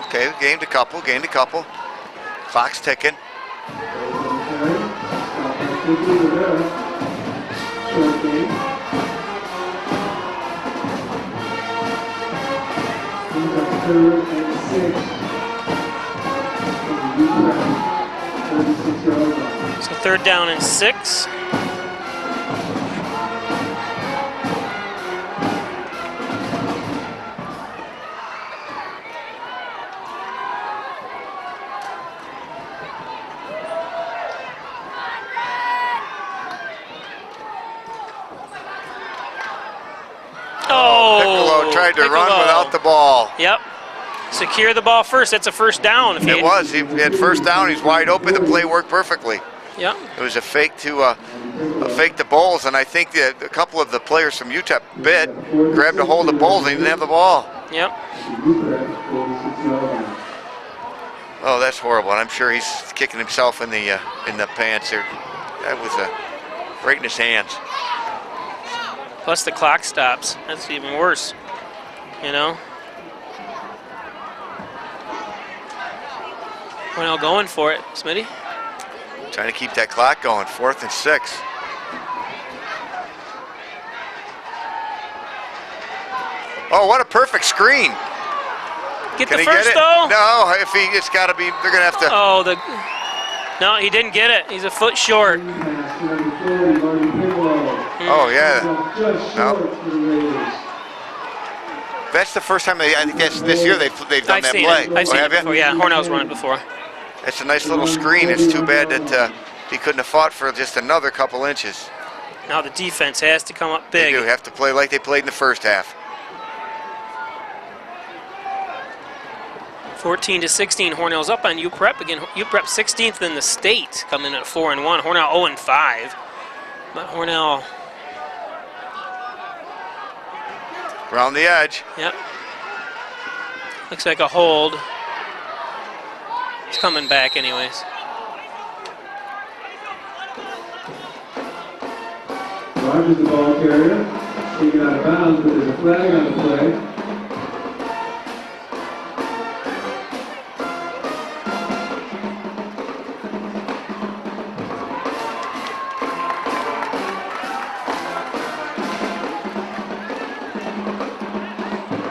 Okay, gained a couple. Clock's ticking. So third down and 6. Piccolo tried to run without the ball. Yep. Secure the ball first. That's a first down. He had first down. He's wide open. The play worked perfectly. Yep. It was a fake to Bowles, and I think that a couple of the players from UTEP grabbed a hold of Bowles and he didn't have the ball. Yep. Oh, that's horrible. And I'm sure he's kicking himself in the pants there. That was right in his hands. Plus the clock stops. That's even worse. You know. Hornell going for it, Smitty. Trying to keep that clock going. 4th and 6. Oh, what a perfect screen. Get the first though? No, it's got to be. They're gonna have to. Oh, no, he didn't get it. He's a foot short. Oh yeah. No. That's the first time I think this year they've done that play. I've seen it before. Yeah, Hornell's run it before. It's a nice little screen. It's too bad that he couldn't have fought for just another couple inches. Now the defense has to come up big. They do have to play like they played in the first half. 14-16, Hornell's up on UPREP again. UPREP 16th in the state, coming in at 4-1. Hornell 0-5, but Hornell around the edge. Yep. Looks like a hold. It's coming back anyways. Rogers the ball carrier, taken out of bounds, but there's a flag on the play.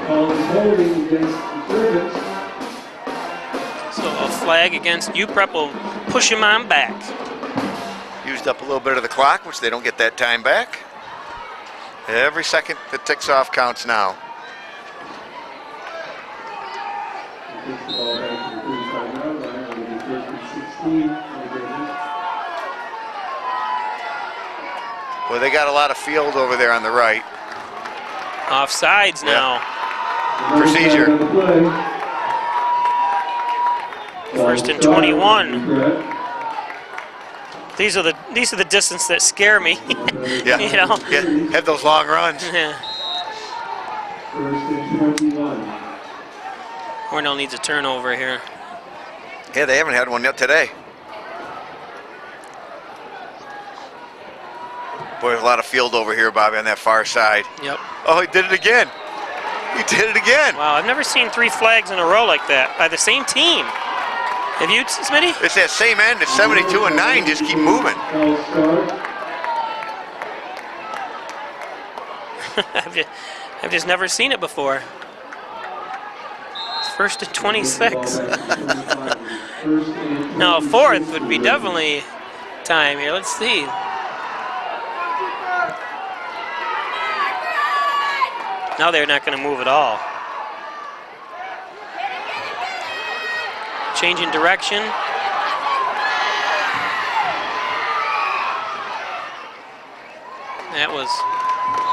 Ball is holding against disturbance. So a flag against UPREP will push him on back. Used up a little bit of the clock, which they don't get that time back. Every second that ticks off counts now. Takes the ball back to the 35-yard line. It'll be 1st and 16. Well, they got a lot of field over there on the right. Offsides now. Procedure. 1st and 21. These are the distance that scare me. Yeah. You know. Yeah. Have those long runs. Yeah. 1st and 21. Hornell needs a turnover here. Yeah, they haven't had one yet today. Boy, there's a lot of field over here, Bobby, on that far side. Yep. Oh, he did it again. He did it again. Wow, I've never seen 3 flags in a row like that by the same team. Have you, Smitty? It's that same end. It's 72 and 9. Just keep moving. I've just never seen it before. It's 1st and 26. No, 4th would be definitely time here. Let's see. Now they're not going to move at all. Changing direction. That was.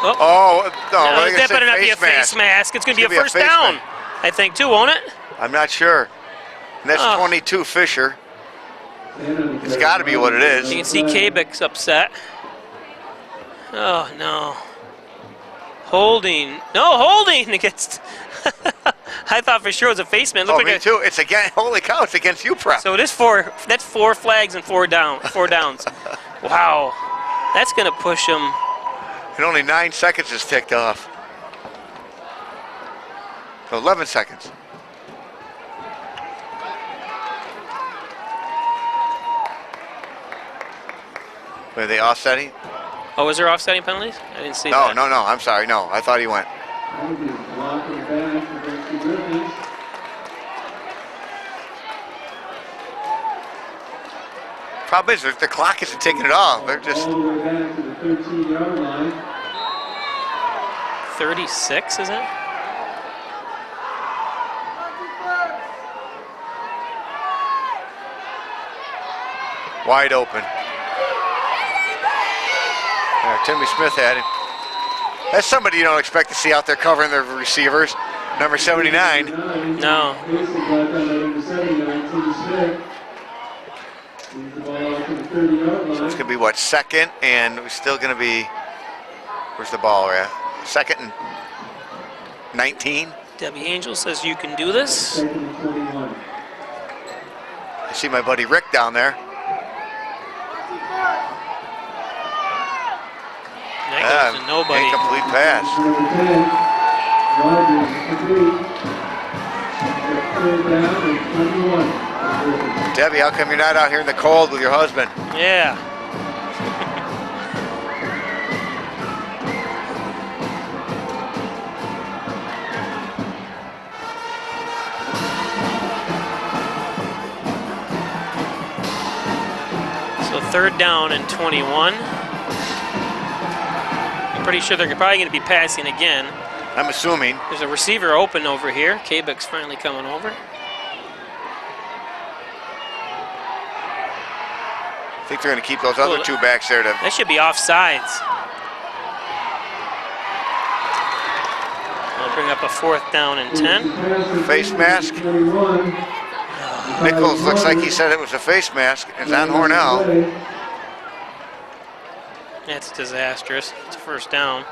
Oh, no, that better not be a face mask. It's going to be a first down, I think, too, won't it? I'm not sure. And that's 22 Fisher. It's got to be what it is. You can see Kabik's upset. Oh, no. Holding. No, holding against. I thought for sure it was a face man. Oh, me too. It's again. Holy cow! It's against UPREP. So it is 4. That's 4 flags and 4 downs. Wow, that's gonna push him. And only 9 seconds is ticked off. So 11 seconds. Were they offsetting? Oh, was there offsetting penalties? I didn't see No, that. no, no. I'm sorry. No, I thought he went. Problem is, the clock isn't taking it off. They're just. All the way back to the 13-yard line. 36, is it? Wide open. There, Timmy Smith had him. That's somebody you don't expect to see out there covering their receivers. Number 79. No. So it's going to be what, 2nd, and we're still going to be, where's the ball at? 2nd and 19. Debbie Angel says you can do this. I see my buddy Rick down there. That goes to nobody. Incomplete pass. Debbie, how come you're not out here in the cold with your husband? Yeah. So 3rd down and 21. I'm pretty sure they're probably going to be passing again. I'm assuming. There's a receiver open over here. Kabik's finally coming over. I think they're going to keep those other 2 backs there. That should be offsides. Well, Bring up a 4th down and 10. Face mask. Nichols looks like he said it was a face mask. It's on Hornell. That's disastrous. It's a 1st down.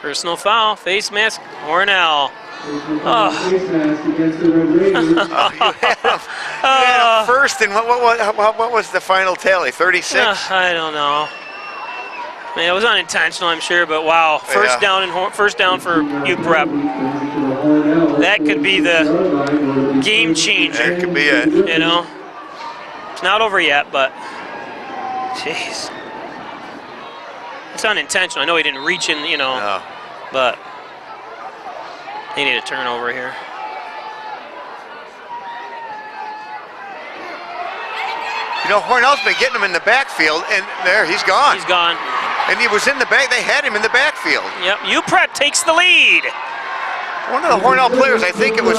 Personal foul, face mask, Hornell. Oh. You had him first, and what was the final tally? 36? I don't know. I mean, it was unintentional, I'm sure, but wow, first down for UPREP. That could be the game changer. That could be it. You know, it's not over yet, but jeez, it's unintentional. I know he didn't reach in, you know, No. but they need a turnover here. You know, Hornell's been getting him in the backfield, and there, he's gone. He's gone. And he was in the back, they had him in the backfield. Yep, UPREP takes the lead. One of the Hornell players, I think it was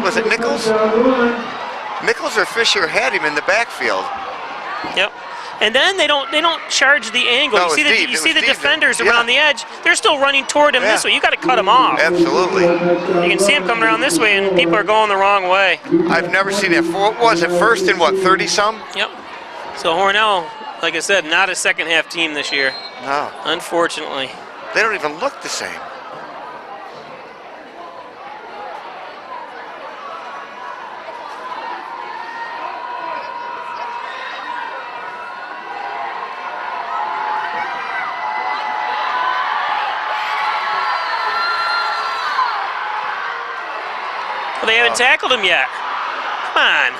was it Nichols? Nichols or Fisher had him in the backfield. Yep. And then they don't charge the angle. No, You see the defenders around the edge. They're still running toward him this way. You got to cut them off. Absolutely. You can see him coming around this way, and people are going the wrong way. I've never seen that. What was it, 1st and what, 30-some? Yep. So Hornell, like I said, not a second half team this year. No. Unfortunately. They don't even look the same. Well, they haven't tackled him yet. Come on.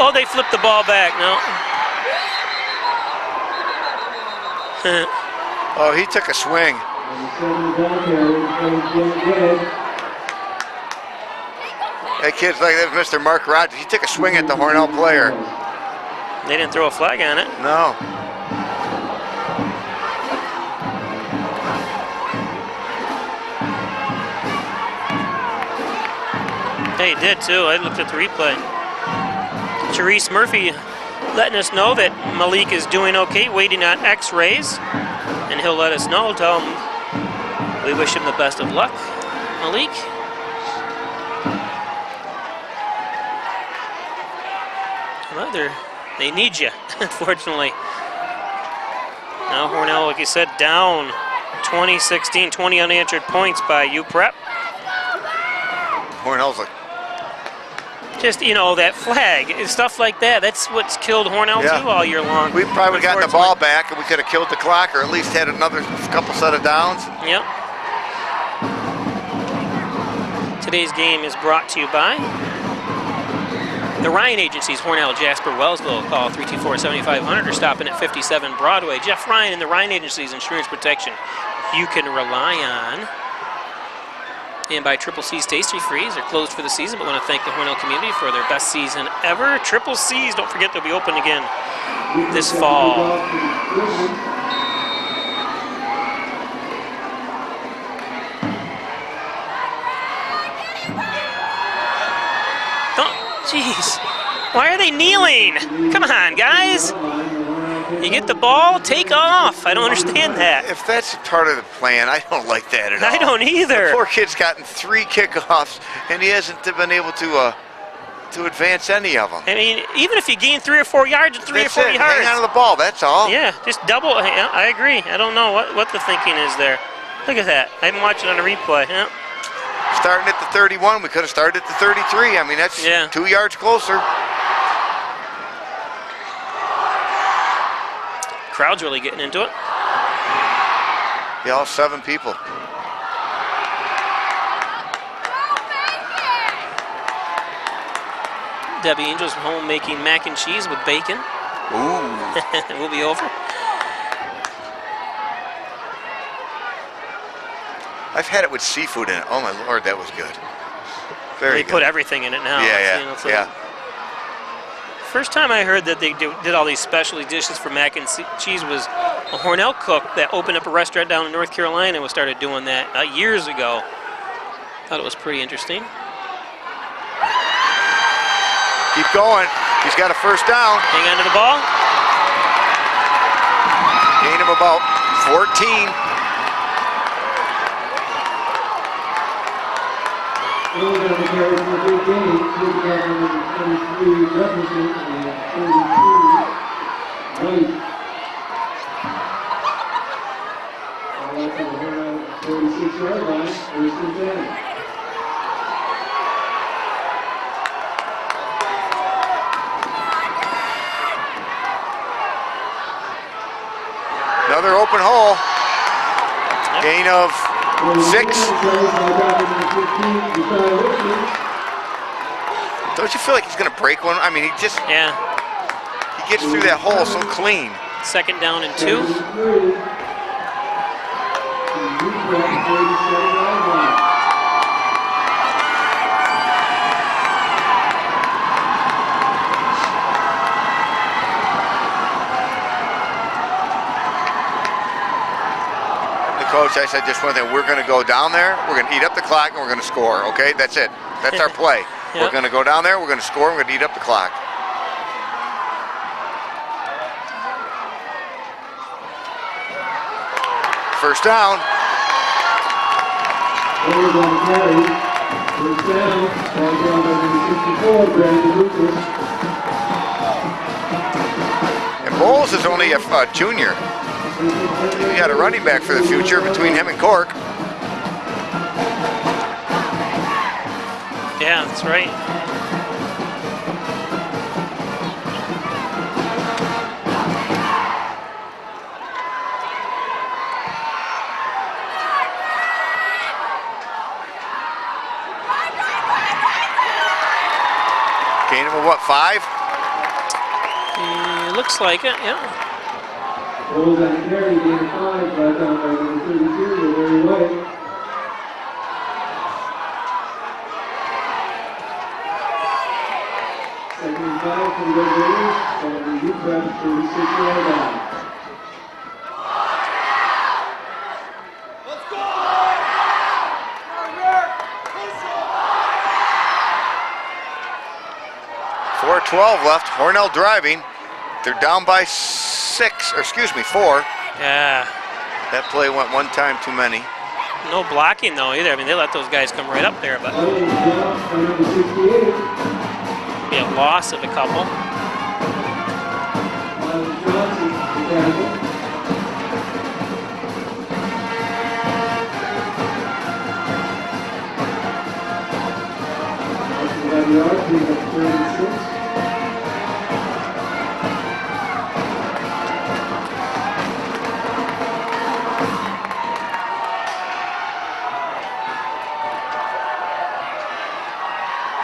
Oh, they flipped the ball back. No. Oh, he took a swing. That kid's like that, Mr. Mark Rogers. He took a swing at the Hornell player. They didn't throw a flag on it. No. They did too. I looked at the replay. Therese Murphy letting us know that Malik is doing okay, waiting on x-rays. And he'll let us know, tell him we wish him the best of luck, Malik. Well, they need you, unfortunately. Now Hornell, like you said, down 2016, 20 unanswered points by UPREP. Hornell's like, just, you know, that flag, stuff like that, that's what's killed Hornell too all year long. We probably would have gotten the ball back and we could have killed the clock or at least had another couple set of downs. Yep. Today's game is brought to you by the Ryan Agencies, Hornell, Jasper, Wellsville. Call 324-7500 or stop in at 57 Broadway. Jeff Ryan and the Ryan Agencies Insurance Protection you can rely on. And by Triple C's Tasty Freeze. They're closed for the season, but want to thank the Hornell community for their best season ever. Triple C's, don't forget they'll be open again this fall. Oh, jeez. Why are they kneeling? Come on, guys. You get the ball, take off. I don't understand that. If that's part of the plan, I don't like that at all. I don't either. The poor kid's gotten 3 kickoffs, and he hasn't been able to advance any of them. I mean, even if you gain 3 or 4 yards, That's 3 or 4 it. yards. Hang on to the ball, that's all. Yeah, just double. Yeah, I agree. I don't know what the thinking is there. Look at that. I haven't watched it on a replay. Yeah. Starting at the 31, we could have started at the 33. I mean, that's 2 yards closer. Crowd's really getting into it. Yeah, all 7 people. Debbie Angel's home making mac and cheese with bacon. Ooh. We'll be over. I've had it with seafood in it. Oh my Lord, that was good. Very They good. put everything in it now. Yeah, It's, yeah. First time I heard that they did all these specialty dishes for mac and cheese was a Hornell cook that opened up a restaurant down in North Carolina and started doing that years ago. Thought it was pretty interesting. Keep going. He's got a first down. Hang on to the ball. Gain him about 14. Early down the carry for a big gain. Quarterback number 23, Jefferson, and 32, White. All out to the Hornell 46-yard line. First and 10. Another open hole. Gain of 6. Don't you feel like he's going to break one? I mean, he just, he gets through that hole so clean. Second down and 2. Coach, I said just one thing. We're going to go down there, we're going to eat up the clock, and we're going to score, okay? That's it. That's our play. Yep. We're going to go down there, we're going to score, we're going to eat up the clock. First down. First down. Number 64, Brandon Lucas. And Bowles is only a junior. We got a running back for the future between him and Cork. Yeah, that's right. Gain of what, 5? Looks like it, yeah. Bowles on the carry, gain of 5, brought down by number 32, Larry White. Second and 5 for the Red Raiders, from the UPREP 36-yard line. Let's go! 4:12 left, Hornell driving. They're down by 4. Yeah. That play went one time too many. No blocking though either. I mean, they let those guys come right up there, but be a loss of a couple.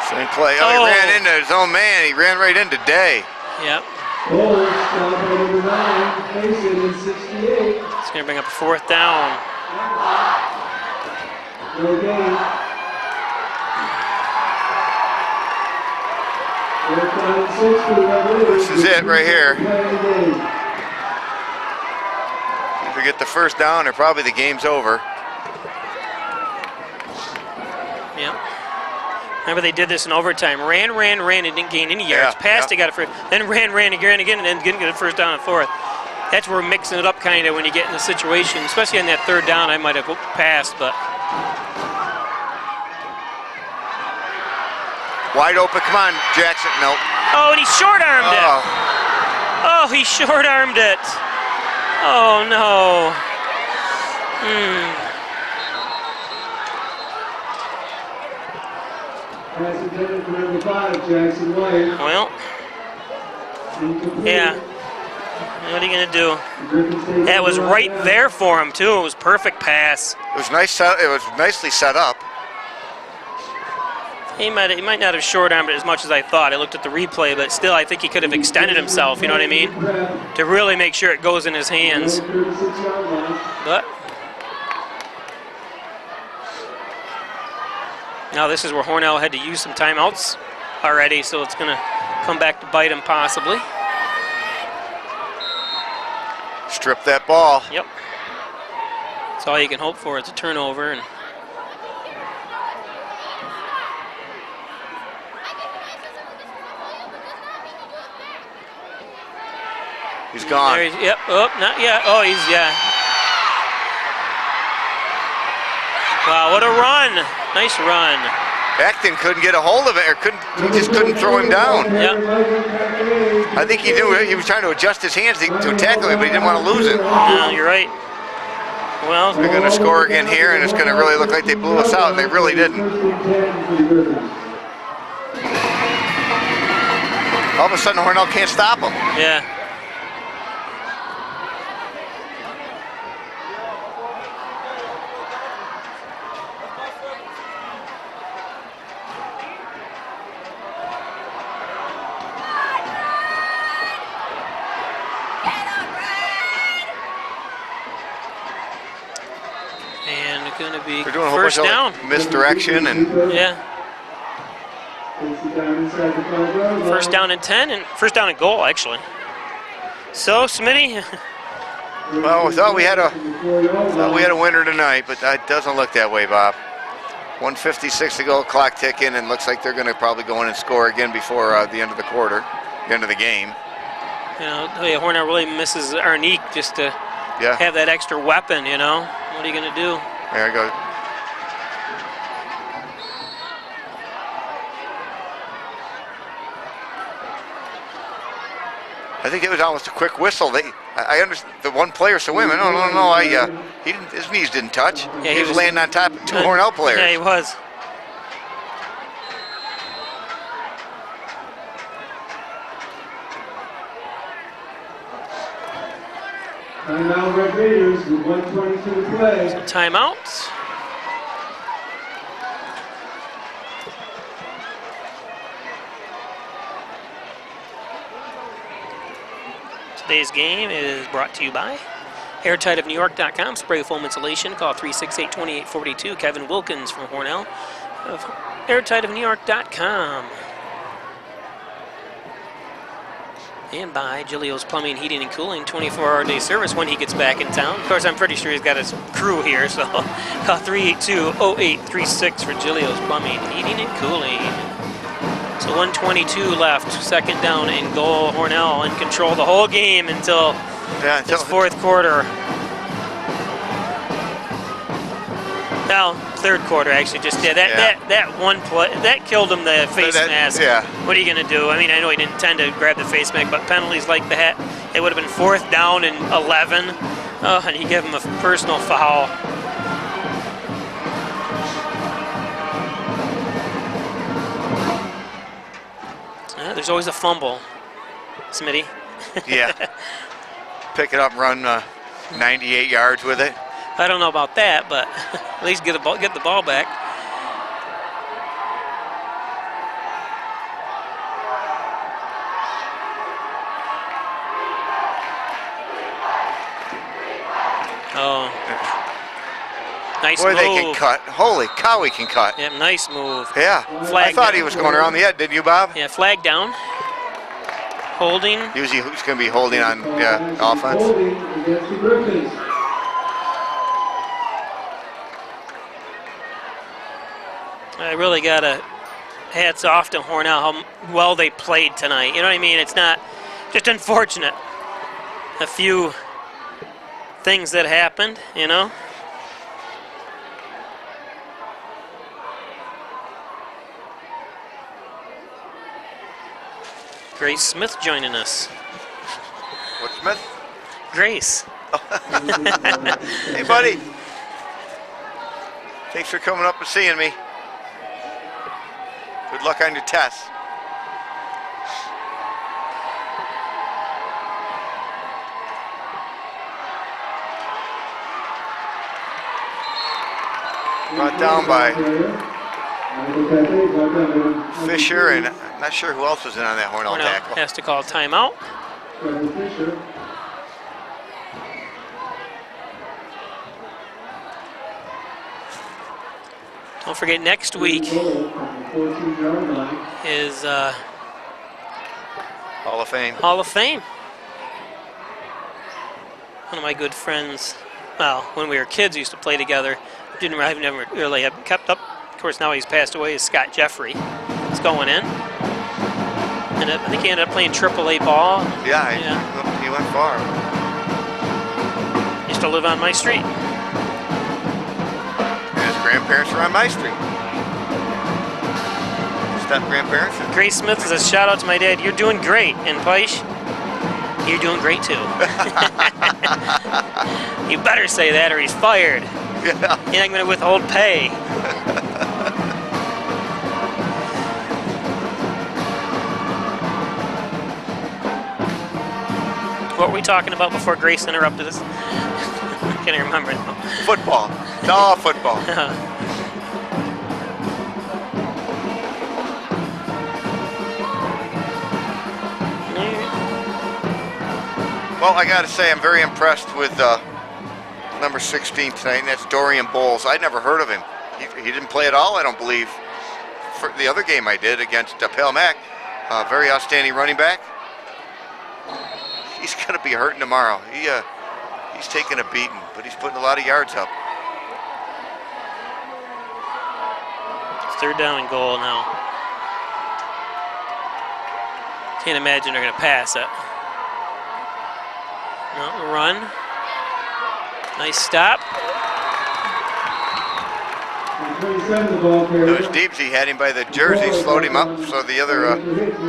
Same play. Oh, he ran into his own man. He ran right into Day. Yep. Bowles down by number 9, Mason in 68. It's going to bring up a 4th down. No gain. 4th down and 6 for the Red Raiders. This is it right here. If we get the first down, or probably the game's over. Yep. Remember they did this in overtime. Ran, and didn't gain any yards. Passed, they got it first. Then ran again, and then didn't get a first down and 4th. That's where we're mixing it up kind of when you get in the situation. Especially on that 3rd down, I might have passed, but. Wide open, come on, Jackson, no. Oh, and he short-armed it. Oh, he short-armed it. Oh, no. Pass intended for number 5, Jackson White. Well, yeah. What are you going to do? That was right there for him, too. It was perfect pass. It was nice. It was nicely set up. He might not have short-armed it as much as I thought. I looked at the replay, but still, I think he could have extended himself, you know what I mean? To really make sure it goes in his hands. But now this is where Hornell had to use some timeouts already, so it's going to come back to bite him possibly. Strip that ball. Yep. That's all you can hope for. It's a turnover. And he's gone. yep. Oh, not yet. Oh, he's Wow, what a run. Nice run. Acton couldn't get a hold of it, or he just couldn't throw him down. Yep. I think he knew it. He was trying to adjust his hands to tackle him, but he didn't want to lose it. No, you're right. Well, they're going to score again here, and it's going to really look like they blew us out, and they really didn't. All of a sudden, Hornell can't stop them. Yeah. And it's going to be They're doing a whole first bunch down. of misdirection and yeah. First down and 10, and first down and goal actually. So Smitty. Well, we thought we had a winner tonight, but that doesn't look that way, Bob. 1:56 to go, clock ticking, and looks like they're going to probably go in and score again before the end of the quarter, the end of the game. You know, Hornell really misses Arnique just to have that extra weapon, you know. What are you going to do? There it goes. I think it was almost a quick whistle. I understand the one player said, "Wait a minute, no, he didn't. His knees didn't touch. Yeah, he was landing on top of two Hornell players." Yeah, he was. Timeout, Red Raiders with 1:22 to play. So timeouts. Today's game is brought to you by airtightofnewyork.com. Spray foam insulation. Call 368-2842. Kevin Wilkins from Hornell of airtightofnewyork.com. And by Giglio's Plumbing, Heating, and Cooling, 24-hour day service when he gets back in town. Of course, I'm pretty sure he's got his crew here, so call 382-0836 for Giglio's Plumbing, Heating, and Cooling. So 1:22 left, second down and goal. Hornell in control the whole game until this fourth quarter. Now, third quarter actually just that one play that killed him, the face mask. Yeah. What are you gonna do? I mean, I know he didn't intend to grab the face mask, but penalties like that, it would have been fourth down and 11. Oh, and he gave him a personal foul. There's always a fumble, Smitty. Yeah. Pick it up and run 98 yards with it. I don't know about that, but at least get the ball back. Oh. Nice Boy, move. they can cut. Holy cow, he can cut. Yeah, nice move. Yeah. Flag I thought down. he was going around the edge, didn't you, Bob? Yeah, flag down. Holding. Usually who's going to be holding on offense? Holding against the Griffins. I really got to hats off to Hornell how well they played tonight. You know what I mean? It's not just unfortunate. A few things that happened, you know. Grace Smith joining us. What, Smith? Grace. Hey, buddy. Thanks for coming up and seeing me. Good luck on your tests. Brought down by Fisher, and I'm not sure who else was in on that Hornell tackle. Has to call timeout. Don't forget, next week is Hall of Fame. Hall of Fame. One of my good friends, well, when we were kids, we used to play together. I've never really have kept up. Of course, now he's passed away. Is Scott Jeffrey? He's going in. And I think he ended up playing AAA ball. Yeah, he went far. Used to live on my street. And his grandparents are on my street. Step-grandparents. Grace Smith says, shout out to my dad. You're doing great. And Peisch, you're doing great too. You better say that or he's fired. Yeah. He ain't going to withhold pay. What were we talking about before Grace interrupted us? I can't even remember now. Football. It's all football. Well, I got to say, I'm very impressed with number 16 tonight, and that's Dorian Bowles. I'd never heard of him. He didn't play at all, I don't believe, for the other game I did against Pale Mac. Very outstanding running back. He's going to be hurting tomorrow. He's taking a beating, but he's putting a lot of yards up. It's 3rd down and goal now. Can't imagine they're going to pass it. No, run. Nice stop. It was Deepsy had him by the jersey, slowed him up so the other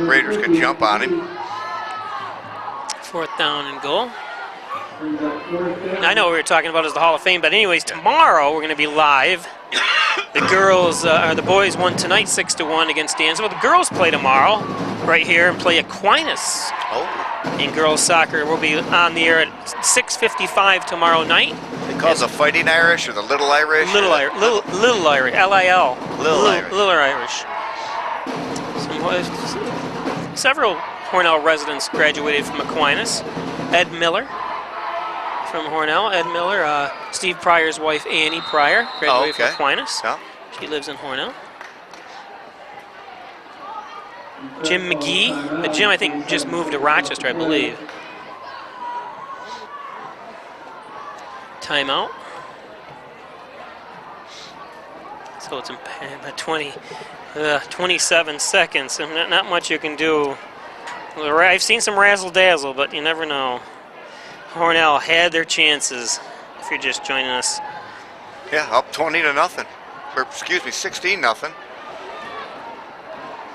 Raiders could jump on him. 4th down and goal. I know what we were talking about is the Hall of Fame, but anyways, tomorrow we're going to be live. The girls, the boys won tonight 6-1 against Dansville. The girls play tomorrow right here and play Aquinas. In girls soccer. We'll be on the air at 6:55 tomorrow night. They call it the Fighting Irish or the Little Irish? Little Irish, L-I-L. Little Irish. Little Irish. Several Hornell residents graduated from Aquinas. Ed Miller from Hornell. Ed Miller, Steve Pryor's wife Annie Pryor graduated from Aquinas. Yeah. She lives in Hornell. Jim McGee. Jim, I think, just moved to Rochester, I believe. Timeout. So it's 27 seconds. And not much you can do. I've seen some razzle-dazzle, but you never know. Hornell had their chances, if you're just joining us. Yeah, up 20-0. Or, excuse me, 16-0.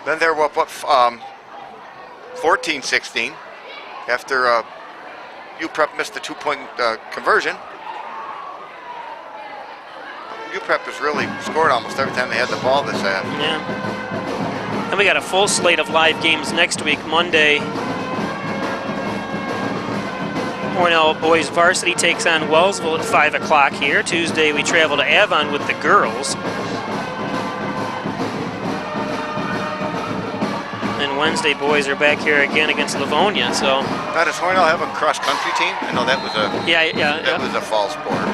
Then they're up 14-16 after UPREP missed the 2-point conversion. UPREP has really scored almost every time they had the ball this half. Yeah. And we got a full slate of live games next week. Monday, Hornell boys varsity takes on Wellsville at 5 o'clock here. Tuesday, we travel to Avon with the girls. And Wednesday, boys are back here again against Livonia. So now, does Hornell have a cross-country team? I know that was a that was a fall sport.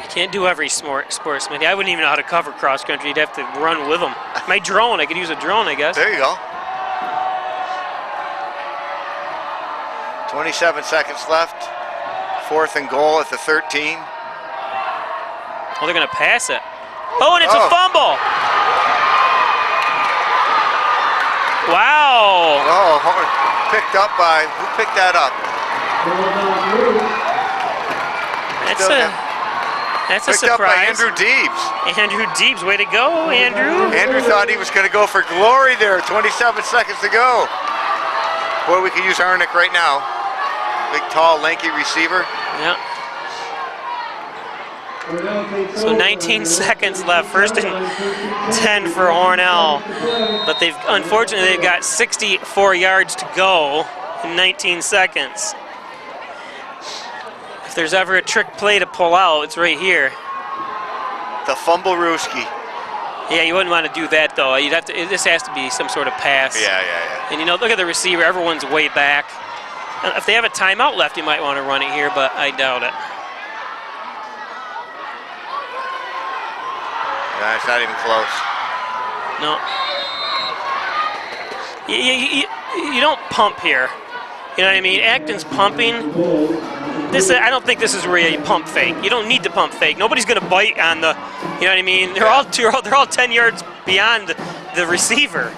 You can't do every sports, man. I wouldn't even know how to cover cross-country. You'd have to run with them. My drone, I could use a drone, I guess. There you go. 27 seconds left. 4th and goal at the 13. Oh, they're going to pass it. Oh, and it's a fumble. Wow. Oh, picked up by, who picked that up? That's a surprise. Picked up by Andrew Deebs. Andrew Deebs, way to go, Andrew. Andrew thought he was going to go for glory there. 27 seconds to go. Boy, we could use Arnick right now. Big, tall, lanky receiver. Yeah. So 19 seconds left. 1st and 10 for Hornell. But unfortunately they've got 64 yards to go in 19 seconds. If there's ever a trick play to pull out, it's right here. The fumble-rooski. Yeah, you wouldn't want to do that though. You'd have to. This has to be some sort of pass. Yeah. And you know, look at the receiver. Everyone's way back. If they have a timeout left, you might want to run it here, but I doubt it. No, it's not even close. No. You don't pump here. You know what I mean? Acton's pumping. I don't think this is where you pump fake. You don't need to pump fake. Nobody's going to bite on the. You know what I mean? They're all 10 yards beyond the receiver.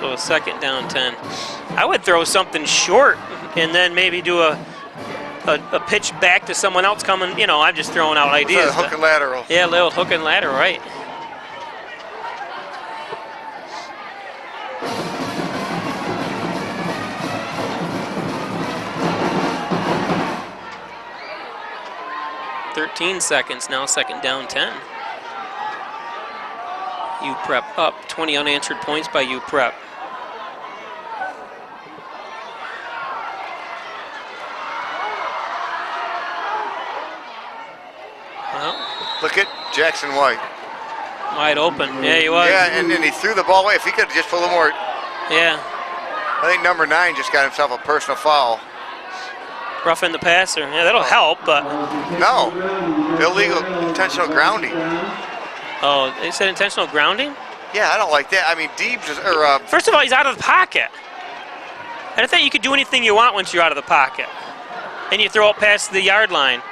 So a second down 10. I would throw something short and then maybe do a pitch back to someone else coming. You know, I'm just throwing out ideas. Hook and lateral. Yeah, a little hook and ladder, right. $13 seconds now, second down 10. UPREP up, 20 unanswered points by UPREP. Well, look at Jackson White. Wide open. Yeah, he was. Yeah, and then he threw the ball away. If he could have just put a little more. Yeah. I think number 9 just got himself a personal foul. Roughing the passer. Yeah, that'll help, but. No. Illegal intentional grounding. Oh, they said intentional grounding? Yeah, I don't like that. I mean, Deebs is. First of all, he's out of the pocket. And I thought you could do anything you want once you're out of the pocket. And you throw it past the yard line.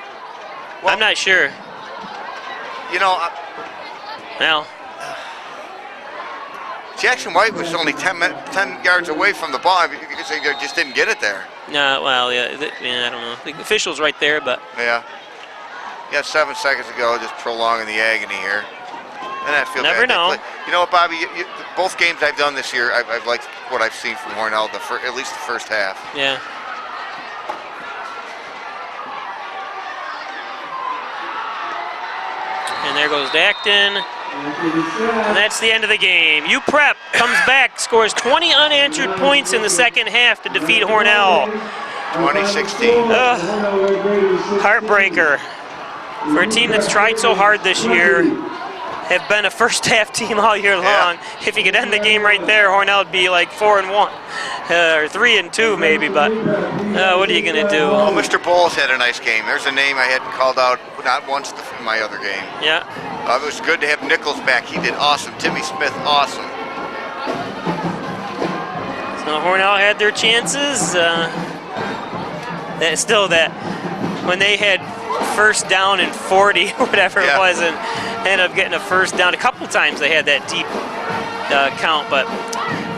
Well, I'm not sure. You know. Well. Jackson White was only 10 yards away from the ball because he just didn't get it there. No, well, yeah, I don't know. The official's right there, but. Yeah. Yeah, 7 seconds ago, just prolonging the agony here. And I feel never bad. know. You know what, Bobby? Both games I've done this year, I've liked what I've seen from Hornell, at least the first half. Yeah. And there goes Dacton. And that's the end of the game. UPREP comes back, scores 20 unanswered points in the second half to defeat Hornell. 2016. Heartbreaker. For a team that's tried so hard this year, have been a first half team all year long. If you could end the game right there, Hornell would be like 4-1. Or 3-2 maybe, but what are you going to do? Well, Mr. Bowles had a nice game. There's a name I hadn't called out not once in my other game. Yeah. It was good to have Nichols back. He did awesome. Timmy Smith, awesome. So Hornell had their chances. That when they had first down and 40, whatever it was, and ended up getting a first down. A couple times they had that deep count, but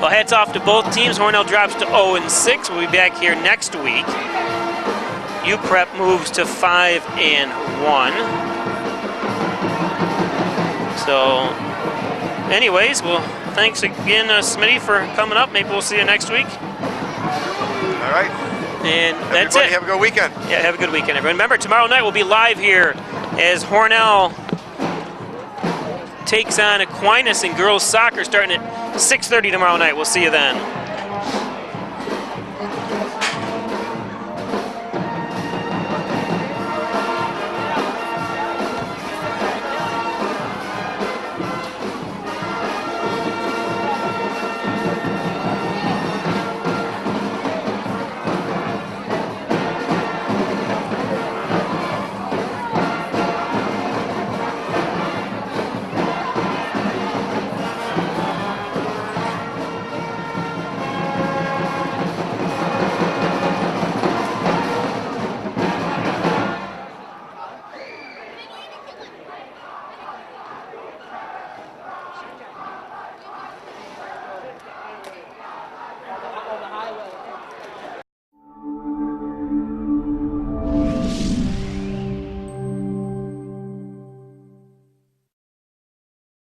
well, hats off to both teams. Hornell drops to 0-6. We'll be back here next week. UPREP moves to 5-1. So, anyways, well, thanks again, Smitty, for coming up. Maybe we'll see you next week. All right. And that's Everybody it. have a good weekend. Yeah, have a good weekend, everyone. Remember, tomorrow night we'll be live here as Hornell takes on Aquinas in girls soccer starting at 6:30 tomorrow night. We'll see you then.